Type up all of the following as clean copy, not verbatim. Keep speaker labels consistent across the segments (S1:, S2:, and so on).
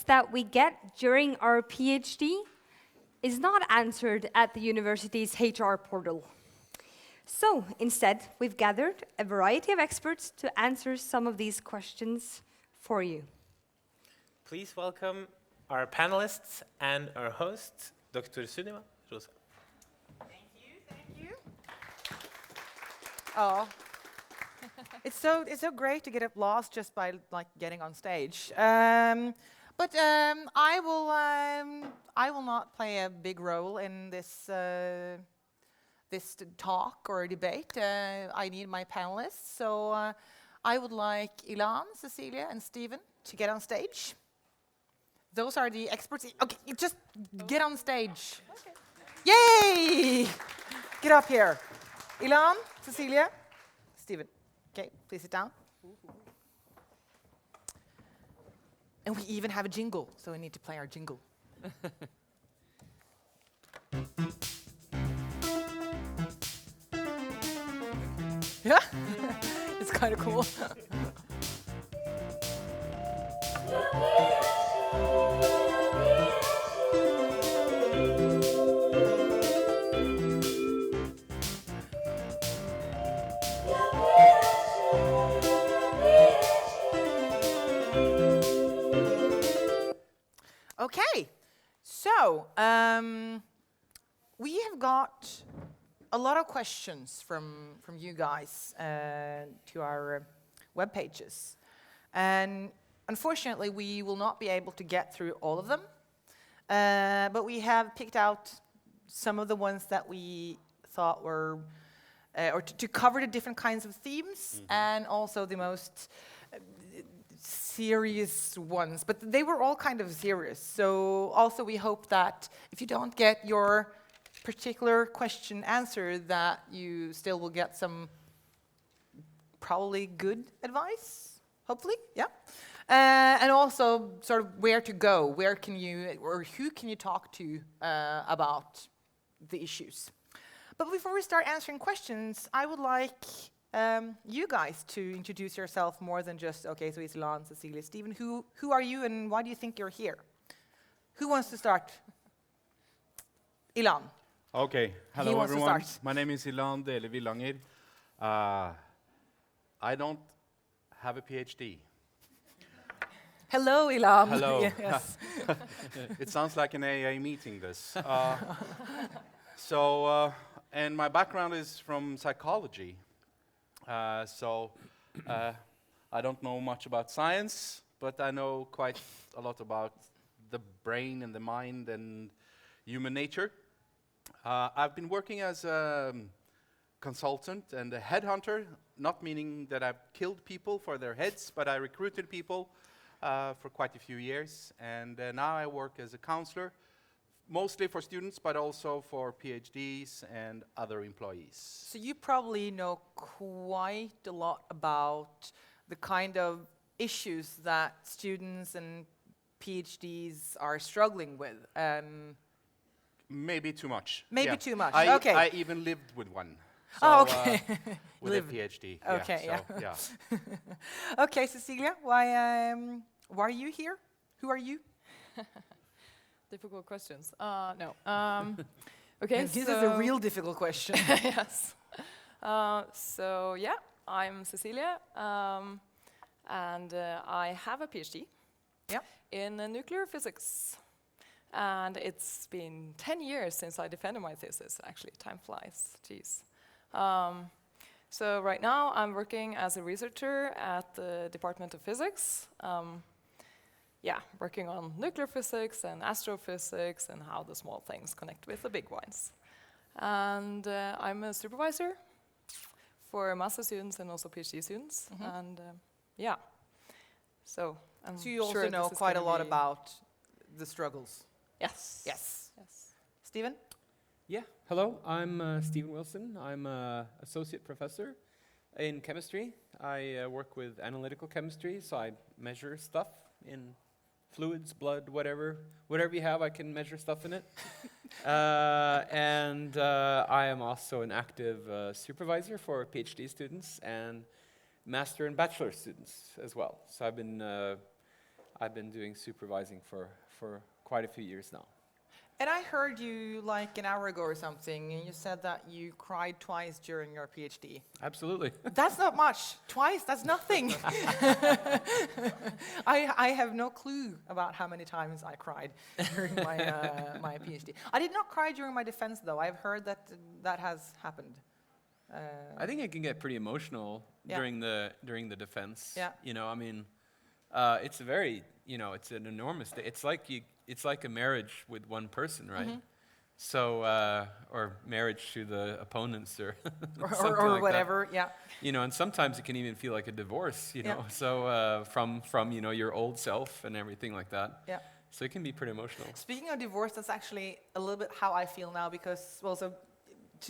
S1: that we get during our PhD is not answered at the university's HR portal. So instead, we've gathered a variety of experts to answer some of these questions for you.
S2: Please welcome our panelists and our host, Dr. Sunniva. Rosa.
S3: Thank you. Oh, it's so great to get lost just by getting on stage. But I will not play a big role in this talk or debate. I need my panelists, so I would like Ilan, Cecilie, and Stephen to get on stage. Those are the experts. Okay, you just get on stage. Okay. Yay! Get up here. Ilan, Cecilie, Stephen. Okay, please sit down. And we even have a jingle, so we need to play our jingle. Yeah, it's kind of cool. Okay, so we have got a lot of questions from you guys to our web pages, and unfortunately we will not be able to get through all of them, but we have picked out some of the ones that we thought were or to cover the different kinds of themes, and also the most serious ones, but they were all kind of serious. So also we hope that if you don't get your particular question answered, that you still will get some probably good advice, hopefully, yeah. And also sort of where to go, where can you, or who can you talk to about the issues. But before we start answering questions, I would like you guys to introduce yourself more than just, okay, so it's Ilan, Cecilie, Stephen. Who are you and why do you think you're here? Who wants to start? Ilan.
S4: Okay, hello everyone. My name is Ilan Dehli Villanger. I don't have a PhD.
S3: Hello, Ilan.
S4: Hello.
S3: Yes.
S4: It sounds like an AA meeting, this. And my background is from psychology. I don't know much about science, but I know quite a lot about the brain and the mind and human nature. I've been working as a consultant and a headhunter, not meaning that I've killed people for their heads, but I recruited people for quite a few years. And now I work as a counselor, mostly for students, but also for PhDs and other employees.
S3: So you probably know quite a lot about the kind of issues that students and PhDs are struggling with.
S4: Maybe too much.
S3: Maybe too much.
S4: I
S3: Okay.
S4: I even lived with one. So,
S3: oh, okay.
S4: With a PhD.
S3: Okay,
S4: yeah.
S3: yeah.
S4: So, yeah.
S3: Okay, Cecilie, why are you here? Who are you?
S5: Difficult questions. No. Okay,
S3: This is a real difficult question.
S5: Yes. So yeah, I'm Cecilie, and I have a PhD in nuclear physics. And it's been 10 years since I defended my thesis, actually. Time flies, geez. So right now I'm working as a researcher at the Department of Physics. Working on nuclear physics and astrophysics and how the small things connect with the big ones. And I'm a supervisor for master students and also PhD students. And so I'm
S3: So you
S5: sure
S3: also know
S5: this is
S3: quite a
S5: gonna
S3: lot
S5: be-
S3: about the struggles.
S5: Yes.
S3: Yes.
S5: Yes.
S3: Stephen?
S6: Yeah, hello, I'm Stephen Wilson. I'm an associate professor in chemistry. I work with analytical chemistry, so I measure stuff in fluids, blood, whatever you have, I can measure stuff in it. And I am also an active supervisor for PhD students and master and bachelor students as well. So I've been doing supervising for quite a few years now.
S3: And I heard you like an hour ago or something, and you said that you cried twice during your PhD.
S6: Absolutely.
S3: That's not much. Twice, that's nothing. I have no clue about how many times I cried during my PhD. I did not cry during my defense, though. I've heard that that has happened.
S6: I think it can get pretty emotional during the defense.
S3: Yeah.
S6: You know, I mean, it's a very, you know, it's an enormous. It's like a marriage with one person, right?
S3: Mm-hmm.
S6: So, or marriage to the opponents, or something
S3: or
S6: like
S3: whatever.
S6: that.
S3: Yeah.
S6: You know, and sometimes it can even feel like a divorce. You know,
S3: Yeah.
S6: so from your old self and everything like that.
S3: Yeah.
S6: So it can be pretty emotional.
S3: Speaking of divorce, that's actually a little bit how I feel now because, well, so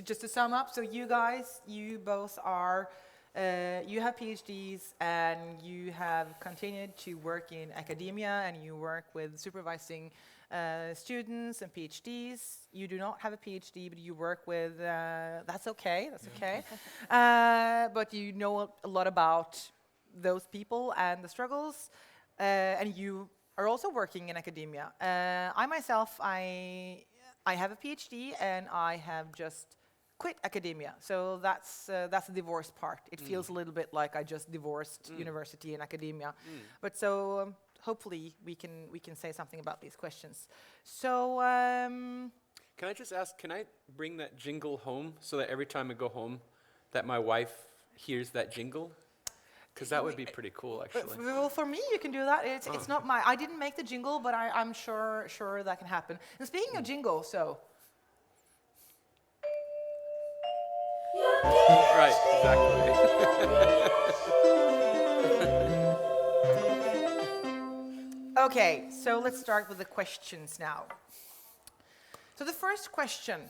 S3: just to sum up, so you guys, you both are, you have PhDs and you have continued to work in academia and you work with supervising students and PhDs. You do not have a PhD, but you work with, that's okay, but you know a lot about those people and the struggles, and you are also working in academia. I myself, I have a PhD and I have just quit academia. So that's the divorce part. It feels a little bit like I just divorced university and academia. But so hopefully we can say something about these questions. So
S6: Can I just ask, can I bring that jingle home so that every time I go home that my wife hears that jingle? Because that would be pretty cool, actually.
S3: well, for me, you can do that. It's not I didn't make the jingle, but I'm sure that can happen. And speaking of jingle, so.
S6: Right, exactly.
S3: Okay, so let's start with the questions now. So the first question,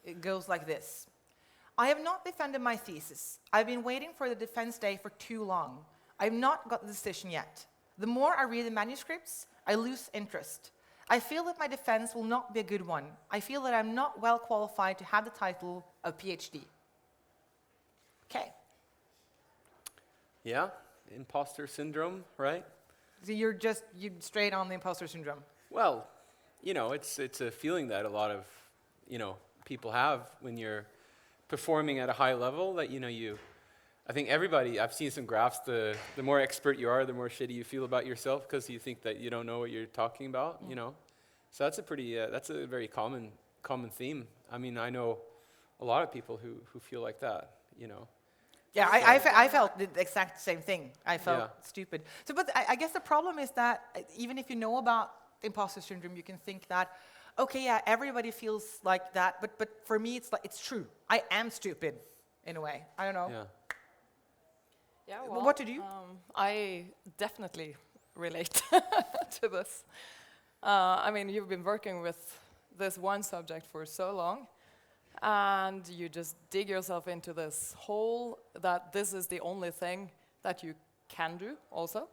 S3: it goes like this. I have not defended my thesis. I've been waiting for the defense day for too long. I've not got the decision yet. The more I read the manuscripts, I lose interest. I feel that my defense will not be a good one. I feel that I'm not well qualified to have the title of PhD. Okay.
S6: Yeah, imposter syndrome, right?
S3: So you're straight on the imposter syndrome.
S6: Well, you know, it's a feeling that a lot of, people have when you're performing at a high level, that, I think everybody, I've seen some graphs, the more expert you are, the more shitty you feel about yourself because you think that you don't know what you're talking about, So that's that's a very common theme. I mean, I know a lot of people who feel like that,
S3: Yeah, I felt the exact same thing. I felt stupid. So, but I guess the problem is that even if you know about imposter syndrome, you can think that, okay, yeah, everybody feels like that, but for me, it's true. I am stupid, in a way. I don't know.
S6: Yeah.
S5: Yeah, well,
S3: What did you?
S5: I definitely relate to this. I mean, you've been working with this one subject for so long, and you just dig yourself into this hole that this is the only thing that you can do also.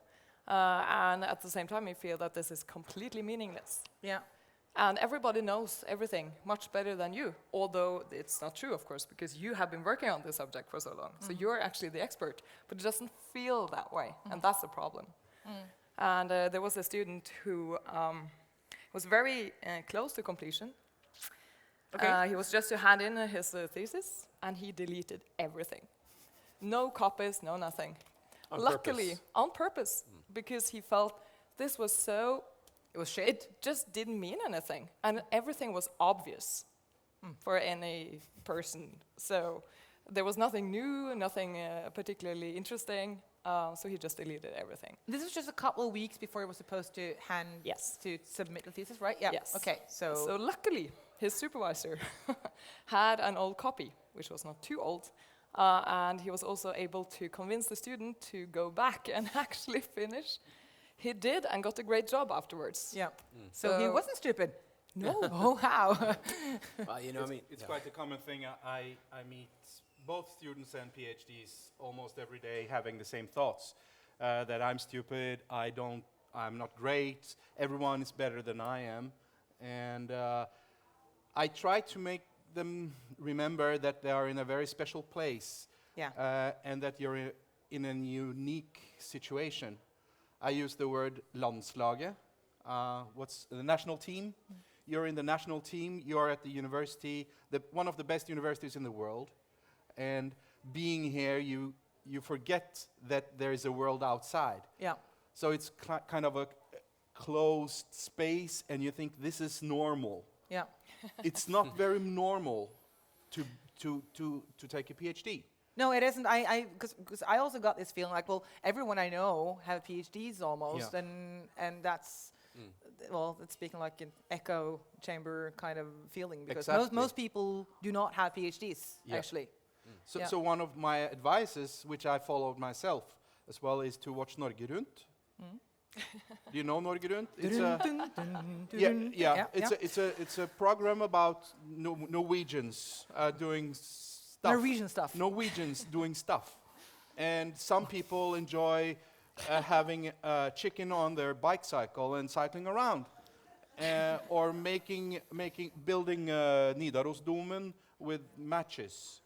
S5: And at the same time, you feel that this is completely meaningless.
S3: Yeah.
S5: And everybody knows everything much better than you, although it's not true, of course, because you have been working on this subject for so long. So you're actually the expert, but it doesn't feel that way, and that's the problem. And there was a student who was very close to completion.
S3: Okay.
S5: He was just to hand in his thesis, and he deleted everything. No copies, no nothing. Luckily, on purpose, because he felt this was so...
S3: It was shit.
S5: It just didn't mean anything, and everything was obvious for any person. So there was nothing new, nothing particularly interesting. So he just deleted everything.
S3: This was just a couple of weeks before he was supposed to to submit the thesis, right? Yeah.
S5: Yes.
S3: Okay.
S5: So luckily, his supervisor had an old copy, which was not too old, and he was also able to convince the student to go back and actually finish. He did, and got a great job afterwards.
S3: Yeah. So he wasn't stupid.
S5: No.
S3: Oh, how?
S6: Well, I mean,
S4: It's quite a common thing. I meet both students and PhDs almost every day having the same thoughts. That I'm stupid, I'm not great, everyone is better than I am. And I try to make them remember that they are in a very special place.
S3: Yeah.
S4: And that you're in a unique situation. I use the word landslaget. What's the national team? You're in the national team. You're at the university, one of the best universities in the world, and being here, you forget that there is a world outside.
S3: Yeah.
S4: So it's kind of a closed space, and you think this is normal.
S3: Yeah.
S4: It's not very normal to take a PhD.
S3: No, it isn't. Because I also got this feeling like, well, everyone I know have PhDs almost,
S4: Yeah.
S3: and that's well, it's speaking like an echo chamber kind of feeling, because
S4: Exactly.
S3: most people do not have PhDs
S4: Yeah.
S3: actually.
S4: So,
S3: Yeah.
S4: so one of my advices, which I followed myself as well, is to watch Norge Rundt. Do you know Norge Rundt? It's a
S3: Yeah,
S4: It's a program about Norwegians doing stuff.
S3: Norwegian stuff.
S4: Norwegians doing stuff, and some people enjoy having chicken on their bike cycle and cycling around, or building Nidarosdomen with matches.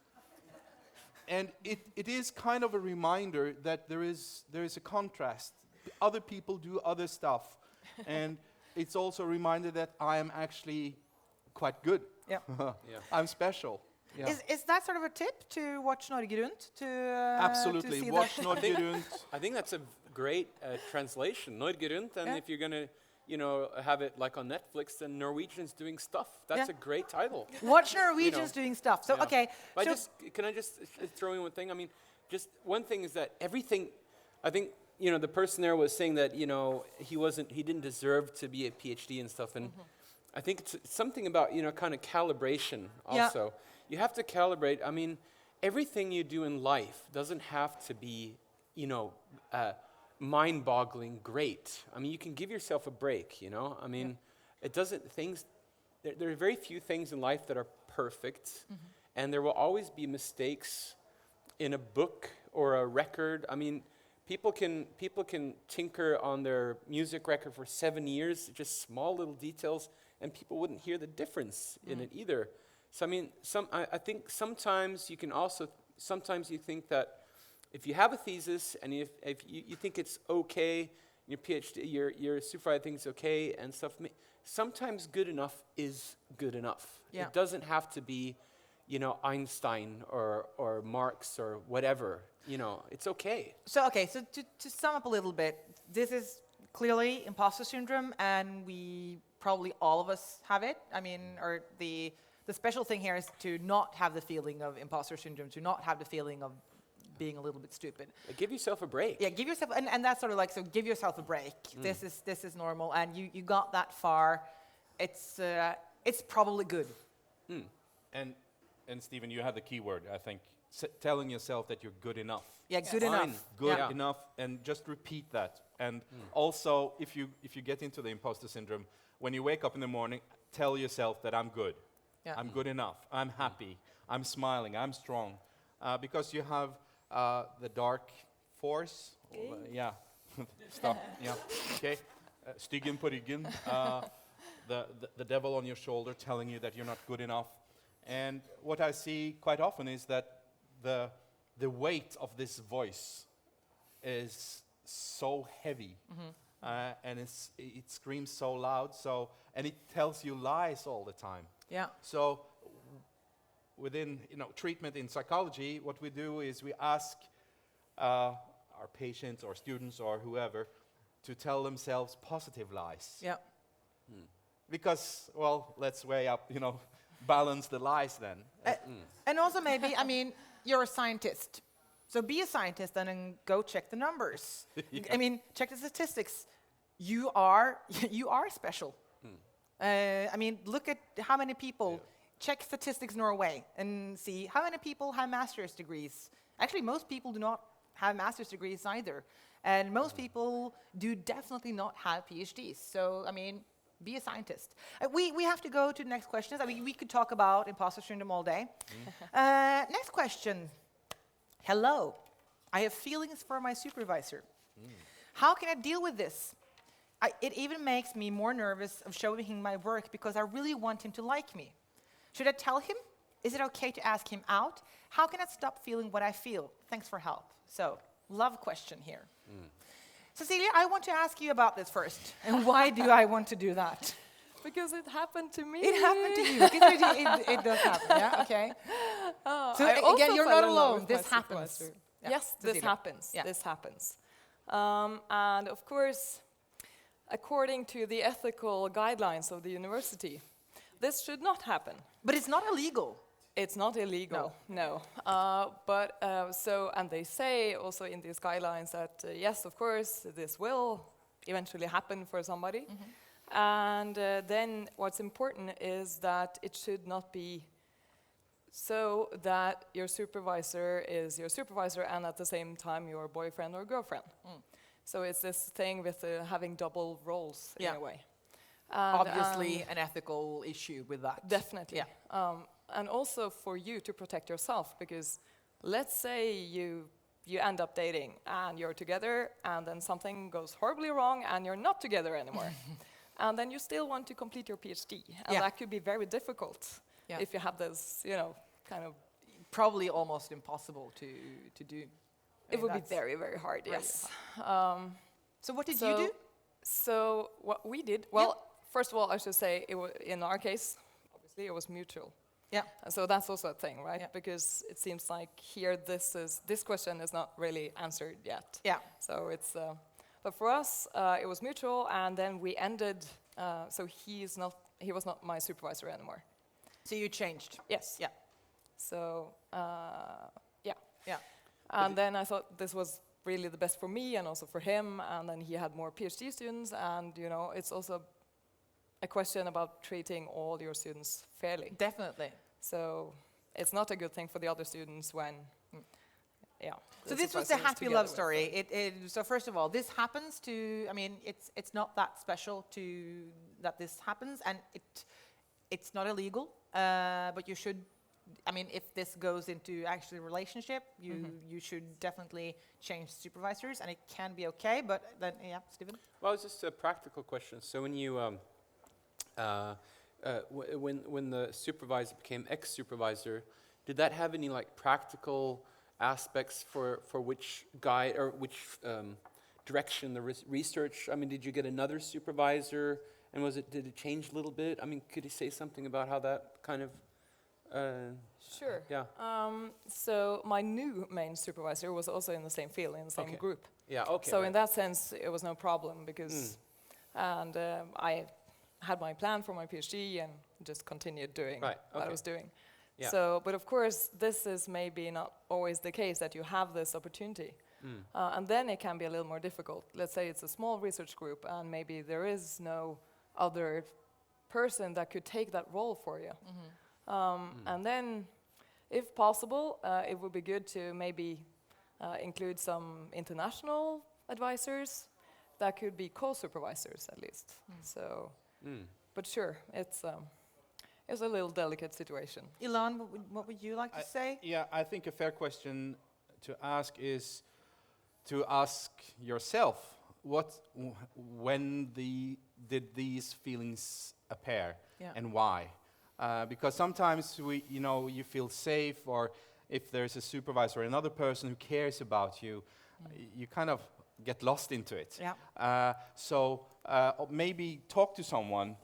S4: And it is kind of a reminder that there is a contrast. Other people do other stuff, and it's also a reminder that I am actually quite good.
S3: Yeah.
S4: I'm special. Yeah.
S3: Is that sort of a tip to watch Norge Rundt? To
S4: Absolutely.
S3: to see
S4: Watch
S3: that?
S4: Norge Rundt.
S6: I think that's a great translation. Norge Rundt, and
S3: Yeah.
S6: if you're gonna, have it like on Netflix, then Norwegians doing stuff. That's
S3: Yeah.
S6: a great title.
S3: Watch Norwegians doing stuff. So
S6: Yeah.
S3: okay.
S6: But
S3: So
S6: can I just throw in one thing? I mean, just one thing is that everything, I think, the person there was saying that, he didn't deserve to be a PhD and stuff. And I think it's something about, kind of calibration
S3: Yeah.
S6: also. You have to calibrate. I mean, everything you do in life doesn't have to be, mind-boggling great. I mean, you can give yourself a break, I mean, it doesn't, there are very few things in life that are perfect, and there will always be mistakes in a book or a record. I mean, people can tinker on their music record for 7 years, just small little details, and people wouldn't hear the difference in it either. So I mean, I think sometimes you think that if you have a thesis and if you think it's okay, your PhD, your supervisor thinks it's okay and stuff, sometimes good enough is good enough.
S3: Yeah.
S6: It doesn't have to be, Einstein or Marx or whatever. It's okay.
S3: So to sum up a little bit, this is clearly imposter syndrome, and we probably all of us have it. I mean, or the special thing here is to not have the feeling of imposter syndrome, to not have the feeling of being a little bit stupid.
S6: Give yourself a break.
S3: Yeah, give yourself, and that's sort of like, so give yourself a break. This is normal, and you got that far. It's probably good.
S4: And Stephen, you had the key word, I think, telling yourself that you're good enough.
S3: Yeah, good
S6: Fine.
S3: enough.
S4: Good
S3: Yeah.
S4: enough, and just repeat that. And also, if you get into the imposter syndrome, when you wake up in the morning, tell yourself that I'm good.
S3: Yeah.
S4: I'm good enough. I'm happy. I'm smiling. I'm strong. Because you have the dark force. Yeah. Stop. Yeah. Okay. Styggen på ryggen. The devil on your shoulder telling you that you're not good enough. And what I see quite often is that the weight of this voice is so heavy, and it screams so loud, and it tells you lies all the time.
S3: Yeah.
S4: So within treatment in psychology, what we do is we ask our patients or students or whoever to tell themselves positive lies.
S3: Yeah.
S4: Because, well, let's weigh up, balance the lies then.
S3: And also maybe, I mean, you're a scientist. So be a scientist and then go check the numbers. I mean, check the statistics. You are special. I mean, look at how many people, check Statistics Norway and see how many people have master's degrees. Actually, most people do not have master's degrees either. And most people do definitely not have PhDs. So, I mean, be a scientist. We have to go to the next questions. I mean, we could talk about imposter syndrome all day. Next question. Hello. I have feelings for my supervisor. How can I deal with this? It even makes me more nervous of showing him my work because I really want him to like me. Should I tell him? Is it okay to ask him out? How can I stop feeling what I feel? Thanks for help. So, love question here. Cecilia, I want to ask you about this first. And why do I want to do that?
S5: Because it happened to me.
S3: It happened to you. It does happen, yeah? Okay. So
S5: I also
S3: again, you're
S5: fell
S3: not
S5: in love
S3: alone.
S5: with
S3: This
S5: my
S3: happens.
S5: supervisor.
S3: Yeah,
S5: Yes, this
S3: Cecilia.
S5: happens.
S3: Yeah.
S5: This happens. And of course, according to the ethical guidelines of the university, this should not happen.
S3: But it's not illegal.
S5: It's not illegal, no. And they say also in these guidelines that yes, of course, this will eventually happen for somebody. And then what's important is that it should not be so that your supervisor is your supervisor and at the same time your boyfriend or girlfriend. So it's this thing with having double roles in a way. And,
S3: Obviously, an ethical issue with that.
S5: definitely.
S3: Yeah.
S5: And also for you to protect yourself, because let's say you end up dating and you're together and then something goes horribly wrong and you're not together anymore. And then you still want to complete your PhD. And that could be very difficult if you have this, kind of...
S3: Probably almost impossible to do.
S5: It would be very, very hard, yes.
S3: So what did you do?
S5: So what we did, well, first of all, I should say, in our case, obviously, it was mutual.
S3: Yeah.
S5: And so that's also a thing, right?
S3: Yeah.
S5: Because it seems like here this question is not really answered yet.
S3: Yeah.
S5: So it's, but for us, it was mutual, and then we ended. So he was not my supervisor anymore.
S3: So you changed.
S5: Yes.
S3: Yeah.
S5: So yeah.
S3: Yeah.
S5: And then I thought this was really the best for me and also for him. And then he had more PhD students, and it's also a question about treating all your students fairly.
S3: Definitely.
S5: So it's not a good thing for the other students when,
S3: So this was the happy love story. So first of all, this happens to. I mean, it's not that special that this happens, and it's not illegal. But you should. I mean, if this goes into actually a relationship, you should definitely change supervisors, and it can be okay. But then, Stephen.
S6: Well, it's just a practical question. So when you when the supervisor became ex-supervisor, did that have any practical aspects for which guide or which direction the research? I mean, did you get another supervisor, and did it change a little bit? I mean, could you say something about how that kind of?
S5: Sure.
S6: Yeah.
S5: So my new main supervisor was also in the same field, in the same group.
S6: Yeah. Okay.
S5: So in that sense, it was no problem because, and I had my plan for my PhD and just continued doing what I was doing.
S6: Yeah.
S5: So, but of course, this is maybe not always the case that you have this opportunity. And then it can be a little more difficult. Let's say it's a small research group and maybe there is no other person that could take that role for you. And then, if possible, it would be good to maybe include some international advisors that could be co-supervisors at least. So, but sure, it's a little delicate situation.
S3: Ilan, what would you like to say?
S4: Yeah, I think a fair question to ask is to ask yourself, when did these feelings appear and why? Because sometimes you feel safe, or if there's a supervisor or another person who cares about you, you kind of get lost into it.
S3: Yeah.
S4: So maybe talk to someone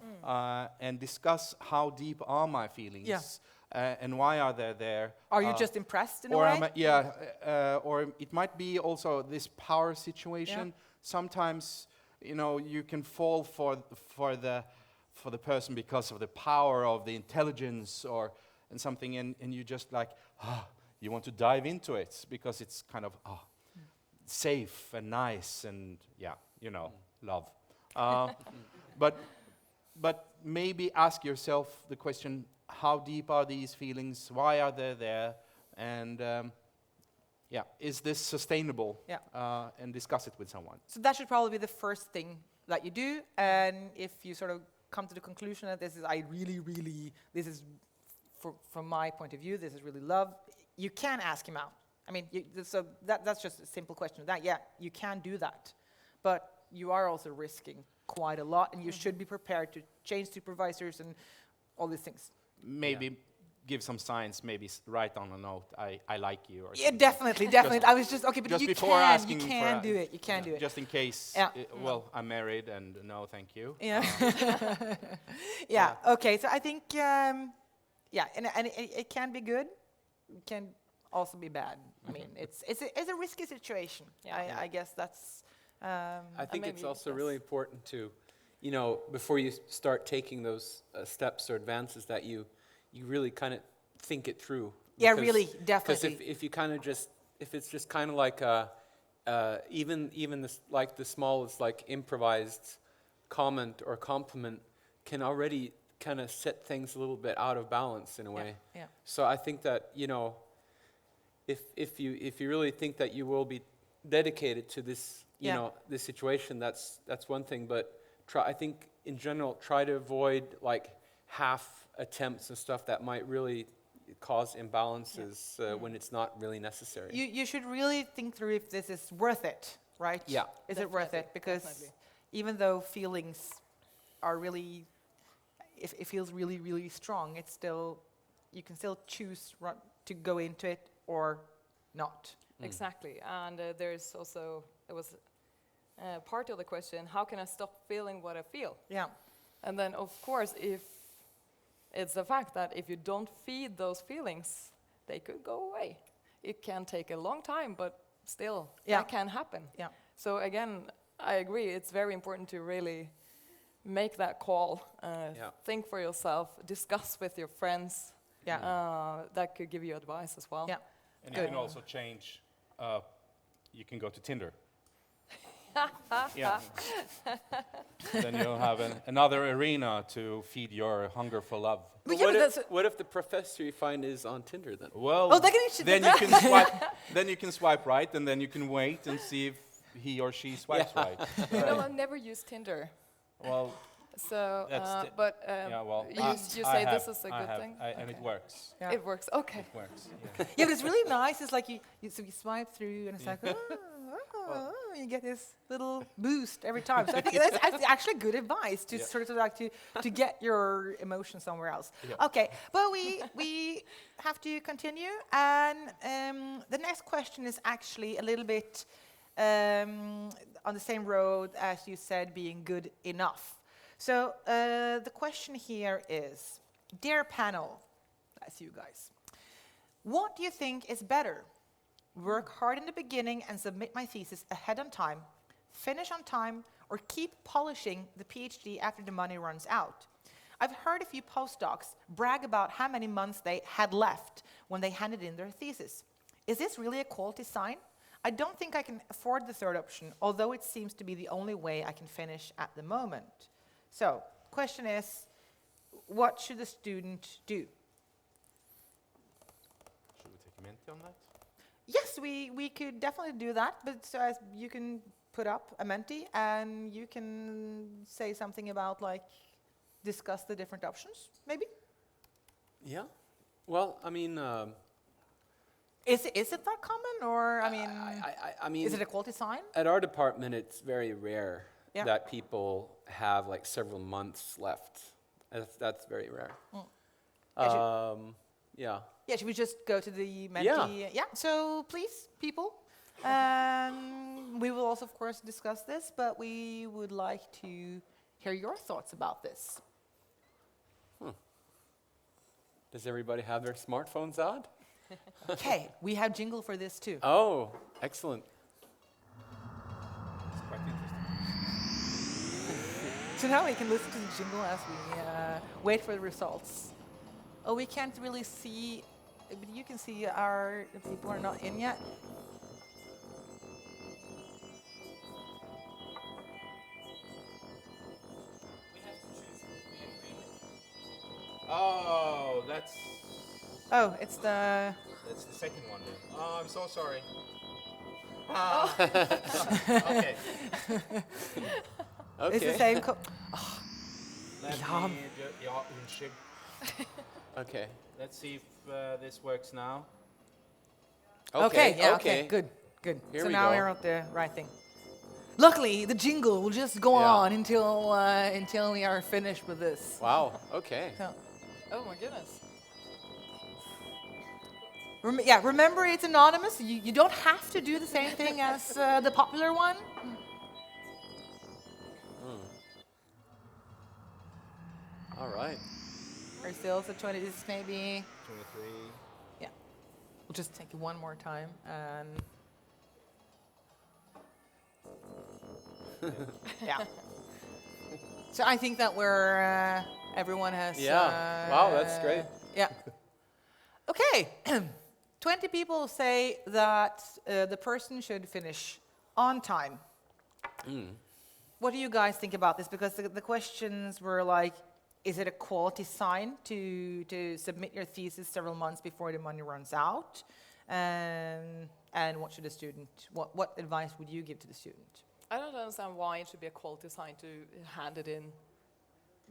S4: and discuss how deep are my feelings and why are they there.
S3: Are you just impressed in a way?
S4: Or it might be also this power situation. Sometimes you can fall for the person because of the power of the intelligence and something, and you just you want to dive into it because it's kind of safe and nice and love. But maybe ask yourself the question: how deep are these feelings? Why are they there? And is this sustainable? And discuss it with someone.
S3: So that should probably be the first thing that you do. And if you sort of come to the conclusion that this is from my point of view, this is really love, you can ask him out. I mean, so that's just a simple question of that. Yeah, you can do that, but you are also risking quite a lot, and you should be prepared to change supervisors and all these things.
S4: Maybe give some signs, maybe write on a note, I like you, or
S3: Yeah,
S4: something.
S3: definitely, definitely. I was just okay, but
S4: Just
S3: you
S4: before
S3: can,
S4: asking
S3: you
S4: for
S3: can
S4: a-
S3: do it. You can do it.
S4: Just in case,
S3: Yeah.
S4: well, I'm married and no, thank you.
S3: Yeah. Yeah. Okay. So I think, yeah, and it can be good. It can also be bad. I mean, it's a risky situation.
S5: Yeah.
S3: I guess that's.
S6: I think it's
S5: maybe
S6: also
S5: yes.
S6: really important to, you know, before you start taking those steps or advances, that you really kind of think it through.
S3: Yeah,
S6: Because-
S3: really,
S6: Because
S3: definitely.
S6: if you kind of just, if it's just kind of like even this, like the smallest like improvised comment or compliment can already kind of set things a little bit out of balance in a way.
S3: Yeah.
S6: So I think that, you know, if you really think that you will be dedicated to this, you
S3: Yeah.
S6: know, this situation, that's one thing. But I think in general, try to avoid like half attempts and stuff that might really cause imbalances when it's not really necessary.
S3: You should really think through if this is worth it, right?
S6: Yeah.
S3: Is it worth it?
S5: Definitely,
S3: Because
S5: definitely.
S3: even though feelings are really, if it feels really, really strong, it's still, you can still choose to go into it or not.
S5: Exactly, and there's also, it was part of the question, how can I stop feeling what I feel?
S3: Yeah.
S5: And then, of course, if it's the fact that if you don't feed those feelings, they could go away. It can take a long time, but still,
S3: Yeah.
S5: that can happen.
S3: Yeah.
S5: So again, I agree, it's very important to really make that call, think for yourself, discuss with your friends.
S3: Yeah.
S5: That could give you advice as well.
S3: Yeah.
S4: And
S3: Good.
S4: you can also change, you can go to Tinder. Yeah. Then you'll have another arena to feed your hunger for love.
S3: But yeah, but that's
S6: What if the professor you find is on Tinder then?
S4: Well,
S3: Oh, then you should-
S4: then you can swipe. Then you can swipe right, and then you can wait and see if he or she swipes right.
S5: You know, I've never used Tinder.
S4: Well,
S5: So,
S4: That's
S5: but
S4: yeah. Well,
S5: you
S4: I
S5: say
S4: have-
S5: this is a
S4: I
S5: good
S4: have,
S5: thing?
S4: and it
S5: Okay.
S4: works.
S3: Yeah.
S5: It works. Okay.
S4: It works. Yeah.
S3: Yeah, but it's really nice. It's like so you swipe through, and it's like, you get this little boost every time. So I think that's actually good advice to sort of like to get your emotions somewhere else.
S4: Yeah.
S3: Okay, but we have to continue, and the next question is actually a little bit on the same road as you said, being good enough. So the question here is, dear panel, that's you guys, what do you think is better? Work hard in the beginning and submit my thesis ahead on time, finish on time, or keep polishing the PhD after the money runs out? I've heard a few postdocs brag about how many months they had left when they handed in their thesis. Is this really a quality sign? I don't think I can afford the third option, although it seems to be the only way I can finish at the moment. So, question is, what should the student do?
S4: Should we take a minute on that?
S3: Yes, we could definitely do that, but so as you can put up a Menti and you can say something about, like, discuss the different options, maybe?
S6: Yeah. Well, I mean,
S3: Is it that common, or, I mean,
S6: I mean,
S3: is it a quality sign?
S6: at our department, it's very rare
S3: Yeah.
S6: that people have like several months left. That's very rare.
S3: Yeah,
S6: Yeah.
S3: Yeah, should we just go to the Menti? Yeah, so please, people. We will also, of course, discuss this, but we would like to hear your thoughts about this.
S6: Does everybody have their smartphones out?
S3: Okay, we have jingle for this too.
S6: Oh, excellent.
S4: It's quite interesting.
S3: So now we can listen to the jingle as we wait for the results. Oh, we can't really see, but you can see the people are not in yet.
S4: Oh, that's
S3: Oh, it's the...
S4: the second one. Then. Oh, I'm so sorry. Okay.
S6: Okay.
S3: It's the same...
S4: Let
S3: Ja.
S4: me ja, unnskyld.
S6: Okay.
S4: Let's see if this works now.
S3: Okay, yeah, okay, good.
S6: Here
S3: so
S6: we
S3: now
S6: go.
S3: we're at the right thing. Luckily, the jingle will just go
S6: Yeah.
S3: on until we are finished with this.
S6: Wow. Okay.
S3: So,
S5: Oh my goodness.
S3: Remember it's anonymous. You don't have to do the same thing as the popular one.
S6: All right.
S3: Or still, so 20 is maybe.
S4: 23.
S3: Yeah. We'll just take it one more time and. Yeah. So I think that everyone has.
S6: Yeah. Wow, that's great.
S3: Yeah. Okay. 20 people say that the person should finish on time. What do you guys think about this? Because the questions were like, is it a quality sign to submit your thesis several months before the money runs out? And what should a student, what advice would you give to the student?
S5: I don't understand why it should be a quality sign to hand it in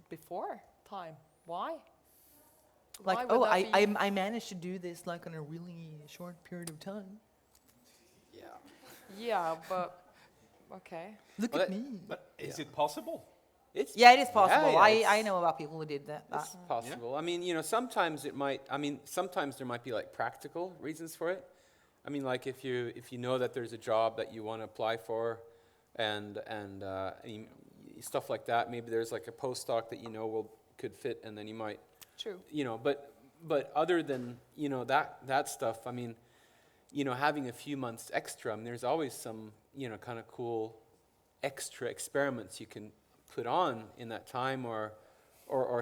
S5: before time. Why?
S3: Like,
S5: Why would
S3: oh,
S5: that be-
S3: I managed to do this like in a really short period of time.
S5: Yeah, but okay.
S3: Look
S6: Well,
S3: at me.
S4: But is it possible?
S6: It's
S3: Yeah, it is possible.
S6: yeah,
S3: I
S6: it's-
S3: know about people who did that.
S6: It's possible. I mean, sometimes it might. I mean, sometimes there might be like practical reasons for it. I mean, like if you know that there's a job that you want to apply for, and stuff like that. Maybe there's like a postdoc that could fit, and then you might.
S5: True.
S6: But other than that stuff, I mean, having a few months extra. I mean, there's always some kind of cool extra experiments you can put on in that time, or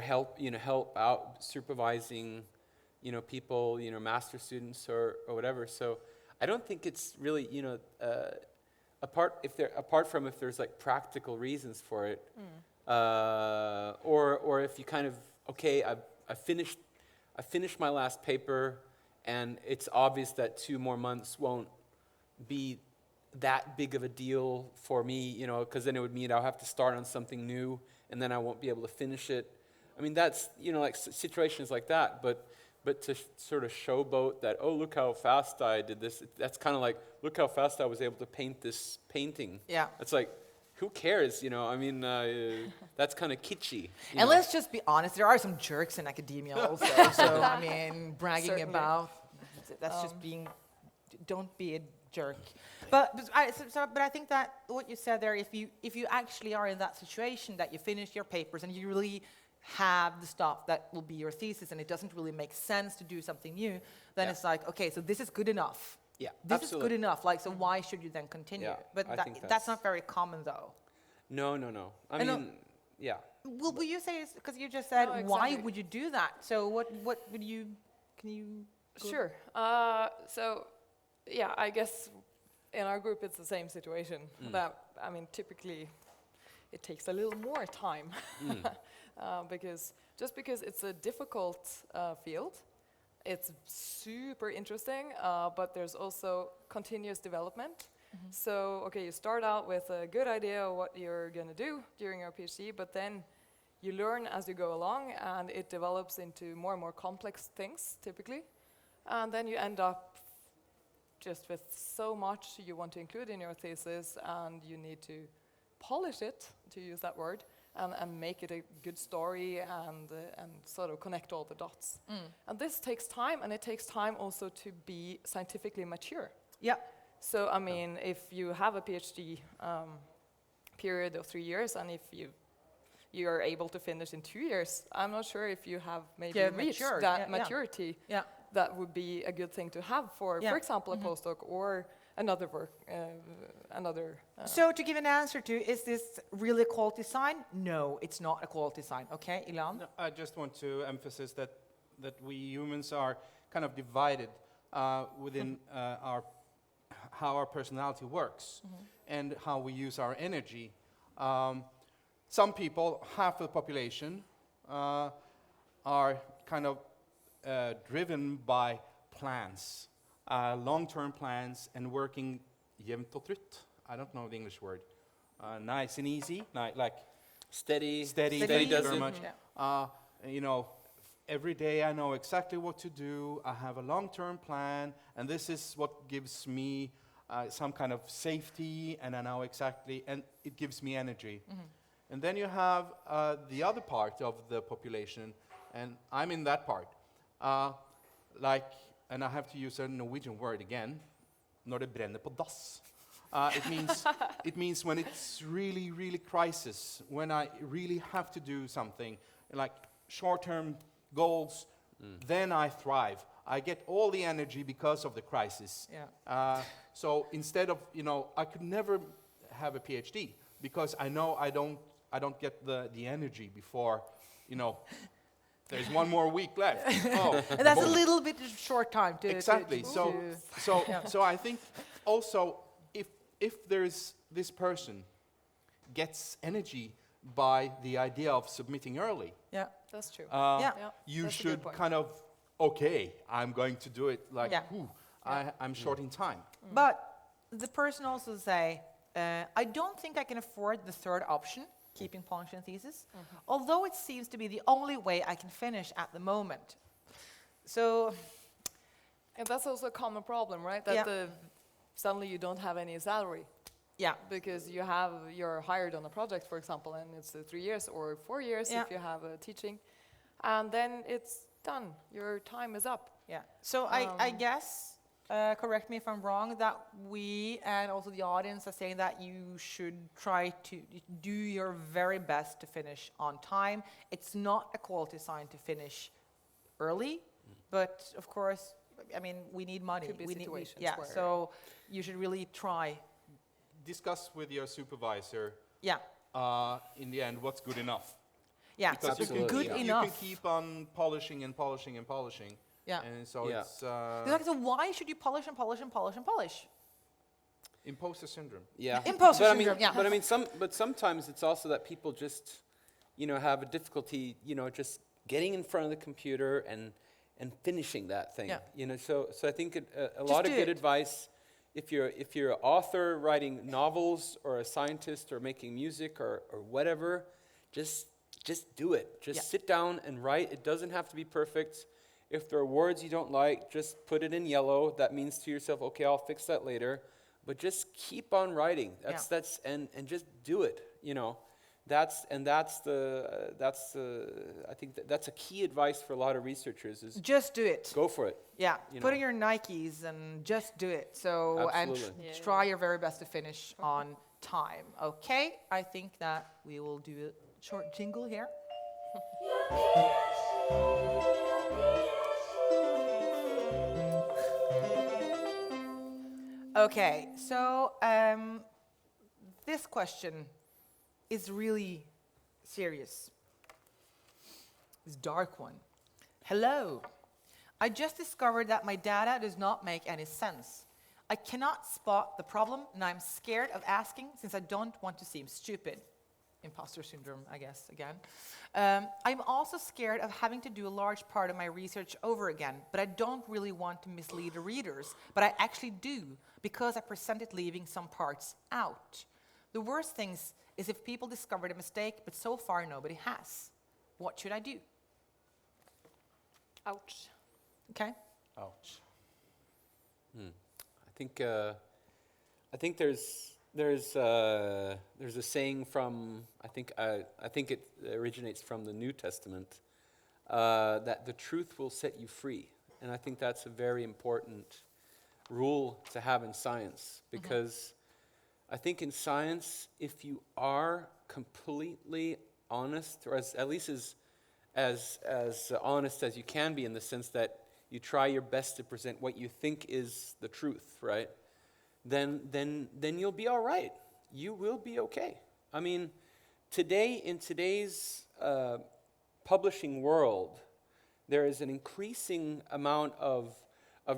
S6: help out supervising, people, master students or whatever. So I don't think it's really, apart from if there's like practical reasons for it, or if you kind of I finished my last paper, and it's obvious that 2 more months won't be that big of a deal for me, because then it would mean I'll have to start on something new, and then I won't be able to finish it. I mean, that's, like situations like that, but to sort of showboat that, oh, look how fast I did this, that's kind of like, look how fast I was able to paint this painting.
S3: Yeah.
S6: It's like, who cares, I mean, that's kind of kitschy.
S3: And let's just be honest, there are some jerks in academia also. So, I mean, bragging
S5: Certainly.
S3: about, that's just don't be a jerk. But I think that what you said there, if you actually are in that situation that you finish your papers and you really have the stuff that will be your thesis and it doesn't really make sense to do something new, then it's like, okay, so this is good enough.
S6: Yeah,
S3: This is good enough. Like, so why should you then continue?
S6: Yeah,
S3: But
S6: I think
S3: that's
S6: that's-
S3: not very common, though.
S6: No. I
S3: know-
S6: mean, yeah.
S3: Well, will you say, because you just said,
S5: No,
S3: why
S5: exactly.
S3: would you do that? So what would you, can you? go-
S5: Sure. So, yeah, I guess in our group it's the same situation. That, I mean, typically it takes a little more time because it's a difficult field. It's super interesting, but there's also continuous development. So, okay, you start out with a good idea of what you're going to do during your PhD, but then you learn as you go along, and it develops into more and more complex things, typically. And then you end up just with so much you want to include in your thesis, and you need to polish it, to use that word, and make it a good story and sort of connect all the dots. And this takes time, and it takes time also to be scientifically mature.
S3: Yeah.
S5: So, I mean, if you have a PhD period of 3 years, and if you are able to finish in 2 years, I'm not sure if you have maybe reached
S3: matured.
S5: that
S3: Yeah, yeah.
S5: maturity.
S3: Yeah.
S5: That would be a good thing to have for example, a postdoc or another work,
S3: So to give an answer to, is this really a quality sign? No, it's not a quality sign. Okay, Ilan?
S4: No, I just want to emphasize that we humans are kind of divided within how our personality works and how we use our energy. Some people, half the population, are kind of driven by plans, long-term plans, and working jevnt og trutt. I don't know the English word. Nice and easy, like
S6: Steady
S4: steady.
S3: Steady.
S4: Thank you
S6: does
S4: very
S6: it.
S4: much. Every day I know exactly what to do. I have a long-term plan, and this is what gives me some kind of safety, and I know exactly, and it gives me energy. And then you have the other part of the population, and I'm in that part. and I have to use a Norwegian word again, når det brenner på dass. It means when it's really, really crisis, when I really have to do something, like short-term goals, then I thrive. I get all the energy because of the crisis.
S3: Yeah.
S4: So instead of, I could never have a PhD because I know I don't get the energy before, there's one more week left. Oh,
S3: And that's
S4: boom.
S3: a little bit of short time to...
S4: Exactly.
S3: Yeah.
S4: So I think also if there's this person gets energy by the idea of submitting early,
S3: Yeah.
S5: That's true.
S3: Yeah.
S5: Yeah,
S4: you
S5: that's a good
S4: should
S5: point.
S4: kind of, okay, I'm going to do it like,
S3: Yeah.
S4: I'm short in time.
S3: But the person also say, I don't think I can afford the third option, keeping polishing thesis, although it seems to be the only way I can finish at the moment. So,
S5: And that's also a common problem, right? That
S3: Yeah.
S5: Suddenly you don't have any salary
S3: yeah,
S5: because you're hired on a project, for example, and it's 3 years or 4 years
S3: Yeah.
S5: if you have teaching, and then it's done. Your time is up.
S3: yeah. So I guess, correct me if I'm wrong, that we and also the audience are saying that you should try to do your very best to finish on time. It's not a quality sign to finish early, but of course, I mean, we need money.
S5: Could be
S3: we need,
S5: situations
S3: yeah,
S5: where-
S3: so you should really try.
S4: Discuss with your supervisor
S3: Yeah,
S4: in the end what's good enough.
S3: yeah.
S4: Because
S3: So
S4: you can,
S6: Absolutely,
S3: good
S6: yeah.
S4: you
S3: enough.
S4: can keep on polishing and polishing and polishing.
S3: Yeah.
S4: And so
S6: Yeah.
S4: it's
S3: Exactly, so why should you polish and polish and polish and polish?
S4: imposter syndrome.
S6: Yeah.
S3: Impostor
S6: but
S3: syndrome, yeah.
S6: But I mean, sometimes it's also that people just, have a difficulty, just getting in front of the computer and finishing that thing.
S3: Yeah.
S6: So I think a
S3: Just
S6: lot of
S3: do
S6: good
S3: it.
S6: advice. If you're an author writing novels or a scientist or making music or whatever, just do it. Just
S3: Yeah.
S6: sit down and write. It doesn't have to be perfect. If there are words you don't like, just put it in yellow. That means to yourself, okay, I'll fix that later. But just keep on writing. And just do it. That's I think that's a key advice for a lot of researchers is
S3: Just do it.
S6: go for it.
S3: Yeah,
S6: you
S3: put
S6: know.
S3: on your Nikes and just do it. So, and
S6: Absolutely.
S5: Yeah.
S3: try your very best to finish on time. Okay, I think that we will do a short jingle here. Okay, so this question is really serious. It's a dark one. Hello. I just discovered that my data does not make any sense. I cannot spot the problem, and I'm scared of asking since I don't want to seem stupid. Impostor syndrome, I guess, again. I'm also scared of having to do a large part of my research over again, but I don't really want to mislead the readers, but I actually do, because I presented leaving some parts out. The worst things is if people discovered a mistake, but so far nobody has. What should I do?
S5: Ouch.
S3: Okay?
S4: Ouch.
S6: I think there's a saying from I think it originates from the New Testament that the truth will set you free, and I think that's a very important rule to have in science, because I think in science, if you are completely honest, or at least as honest as you can be, in the sense that you try your best to present what you think is the truth, right? Then you'll be all right. You will be okay. I mean, in today's publishing world, there is an increasing amount of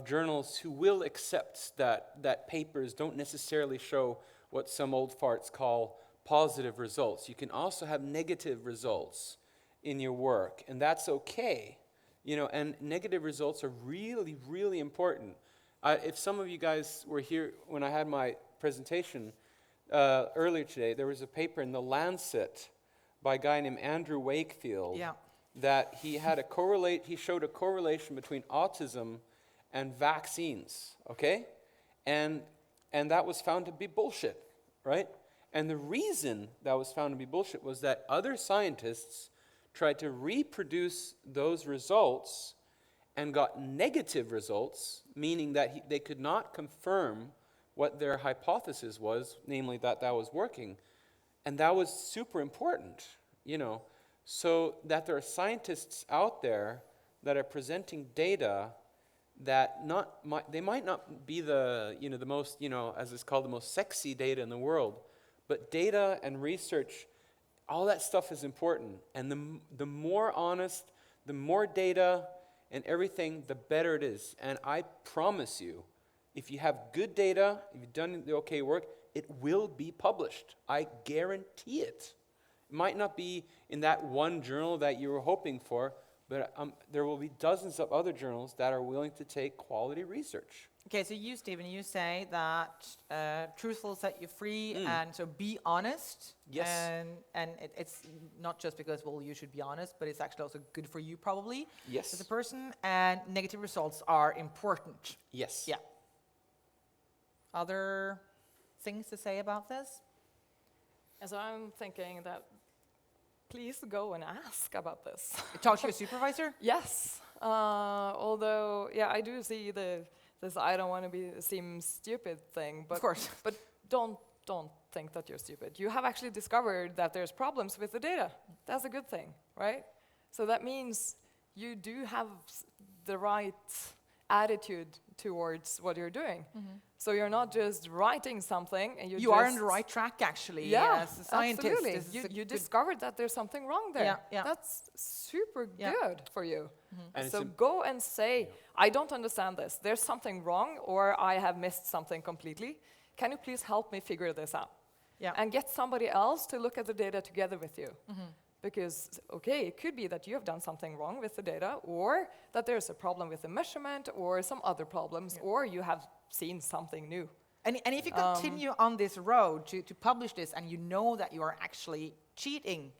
S6: journals who will accept that papers don't necessarily show what some old farts call positive results. You can also have negative results in your work, and that's okay. And negative results are really, really important. If some of you guys were here when I had my presentation earlier today, there was a paper in The Lancet by a guy named Andrew Wakefield
S3: Yeah.
S6: that he showed a correlation between autism and vaccines, okay? And that was found to be bullshit, right? And the reason that was found to be bullshit was that other scientists tried to reproduce those results and got negative results, meaning that they could not confirm what their hypothesis was, namely that was working. And that was super important, so that there are scientists out there that are presenting data that they might not be the most, as it's called, the most sexy data in the world, but data and research, all that stuff is important. And the more honest, the more data and everything, the better it is. And I promise you, if you have good data, if you've done the okay work, it will be published. I guarantee it. It might not be in that one journal that you were hoping for, but there will be dozens of other journals that are willing to take quality research.
S3: Okay, so you, Stephen, you say that truth will set you free, and so be honest.
S6: Yes.
S3: And it's not just because, well, you should be honest, but it's actually also good for you, probably,
S6: Yes.
S3: as a person, and negative results are important.
S6: Yes.
S3: Yeah. Other things to say about this?
S5: And so I'm thinking that please go and ask about this.
S3: Talk to your supervisor?
S5: Yes. Although, yeah, I do see this I don't want to seem stupid thing, but
S3: Of course.
S5: But don't think that you're stupid. You have actually discovered that there's problems with the data. That's a good thing, right? So that means you do have the right attitude towards what you're doing. So you're not just writing something and
S3: You are on the right track, actually,
S5: yeah,
S3: as a scientist.
S5: absolutely.
S3: This is a
S5: You
S3: good-
S5: discovered that there's something wrong there.
S3: Yeah, yeah.
S5: That's super
S3: Yeah.
S5: good for you.
S6: And
S5: So
S6: it's
S5: go and say, I don't understand this. There's something wrong, or I have missed something completely. Can you please help me figure this out?
S3: Yeah.
S5: And get somebody else to look at the data together with you. Because, okay, it could be that you have done something wrong with the data, or that there's a problem with the measurement, or some other problems, or you have seen something new.
S3: And if you continue on this road to publish this, and you know that you are actually cheating,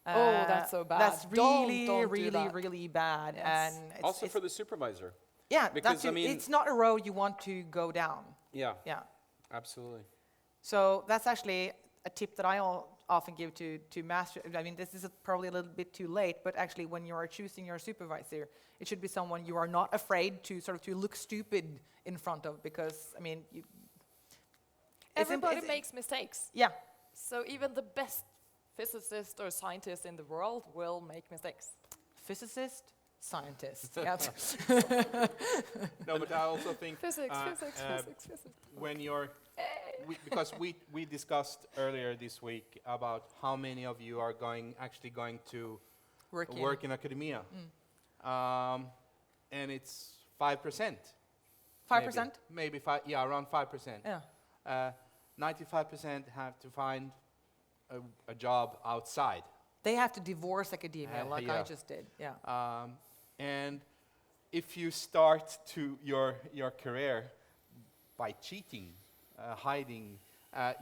S5: Oh, that's so bad.
S3: That's really,
S5: Don't do
S3: really,
S5: that.
S3: really bad.
S5: Yes.
S3: And
S6: also for the supervisor.
S3: yeah,
S6: because,
S3: that's
S6: I mean-
S3: it's not a road you want to go down.
S6: Yeah,
S3: Yeah.
S6: absolutely.
S3: So that's actually a tip that I often give to master. I mean, this is probably a little bit too late, but actually, when you are choosing your supervisor, it should be someone you are not afraid to sort of to look stupid in front of, because I mean,
S5: Everybody makes mistakes.
S3: Yeah.
S5: So even the best physicist or scientist in the world will make mistakes.
S3: Physicist, scientist. Yeah.
S4: No, but I also think
S5: Physics.
S4: when you're, because we discussed earlier this week about how many of you are actually going to work in academia, and it's 5%.
S3: 5%?
S4: Maybe 5. Yeah, around 5%.
S3: Yeah.
S4: 95% have to find a job outside.
S3: They have to divorce academia, like I
S4: yeah.
S3: just did. Yeah.
S4: And if you start to your career by cheating, hiding,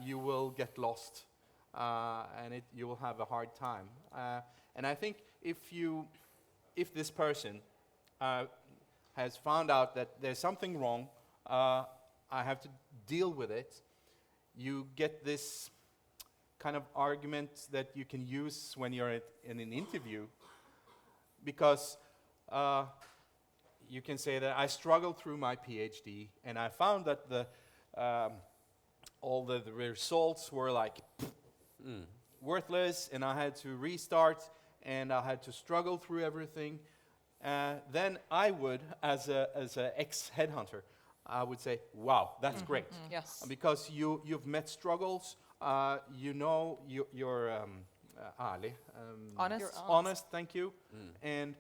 S4: you will get lost, and you will have a hard time. And I think if this person has found out that there's something wrong, I have to deal with it, you get this kind of argument that you can use when you're in an interview, because you can say that I struggled through my PhD and I found that all the results were like worthless, and I had to restart and I had to struggle through everything. Then I would, as a ex-headhunter, I would say, wow, that's great.
S5: Yes.
S4: Because you've met struggles, you know you're ærlig,
S3: Honest.
S5: You're
S4: honest, thank you, and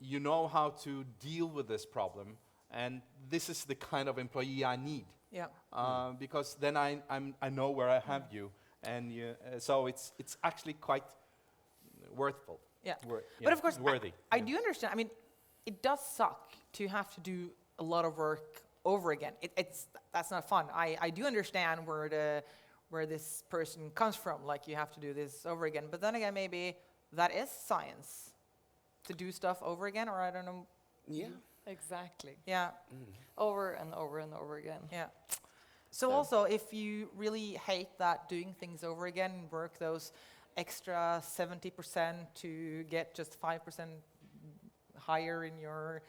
S4: you know how to deal with this problem, and this is the kind of employee I need.
S3: Yeah.
S4: Because then I know where I have you, and so it's actually quite worthful.
S3: Yeah.
S4: Yeah,
S3: But of course,
S4: worthy.
S3: I do understand. I mean, it does suck to have to do a lot of work over again. That's not fun. I do understand where this person comes from. Like, you have to do this over again. But then again, maybe that is science, to do stuff over again, or I don't know.
S6: Yeah.
S5: Exactly.
S3: Yeah.
S5: Over and over and over again.
S3: Yeah. So also, if you really hate that doing things over again, work those extra 70% to get just 5% higher in your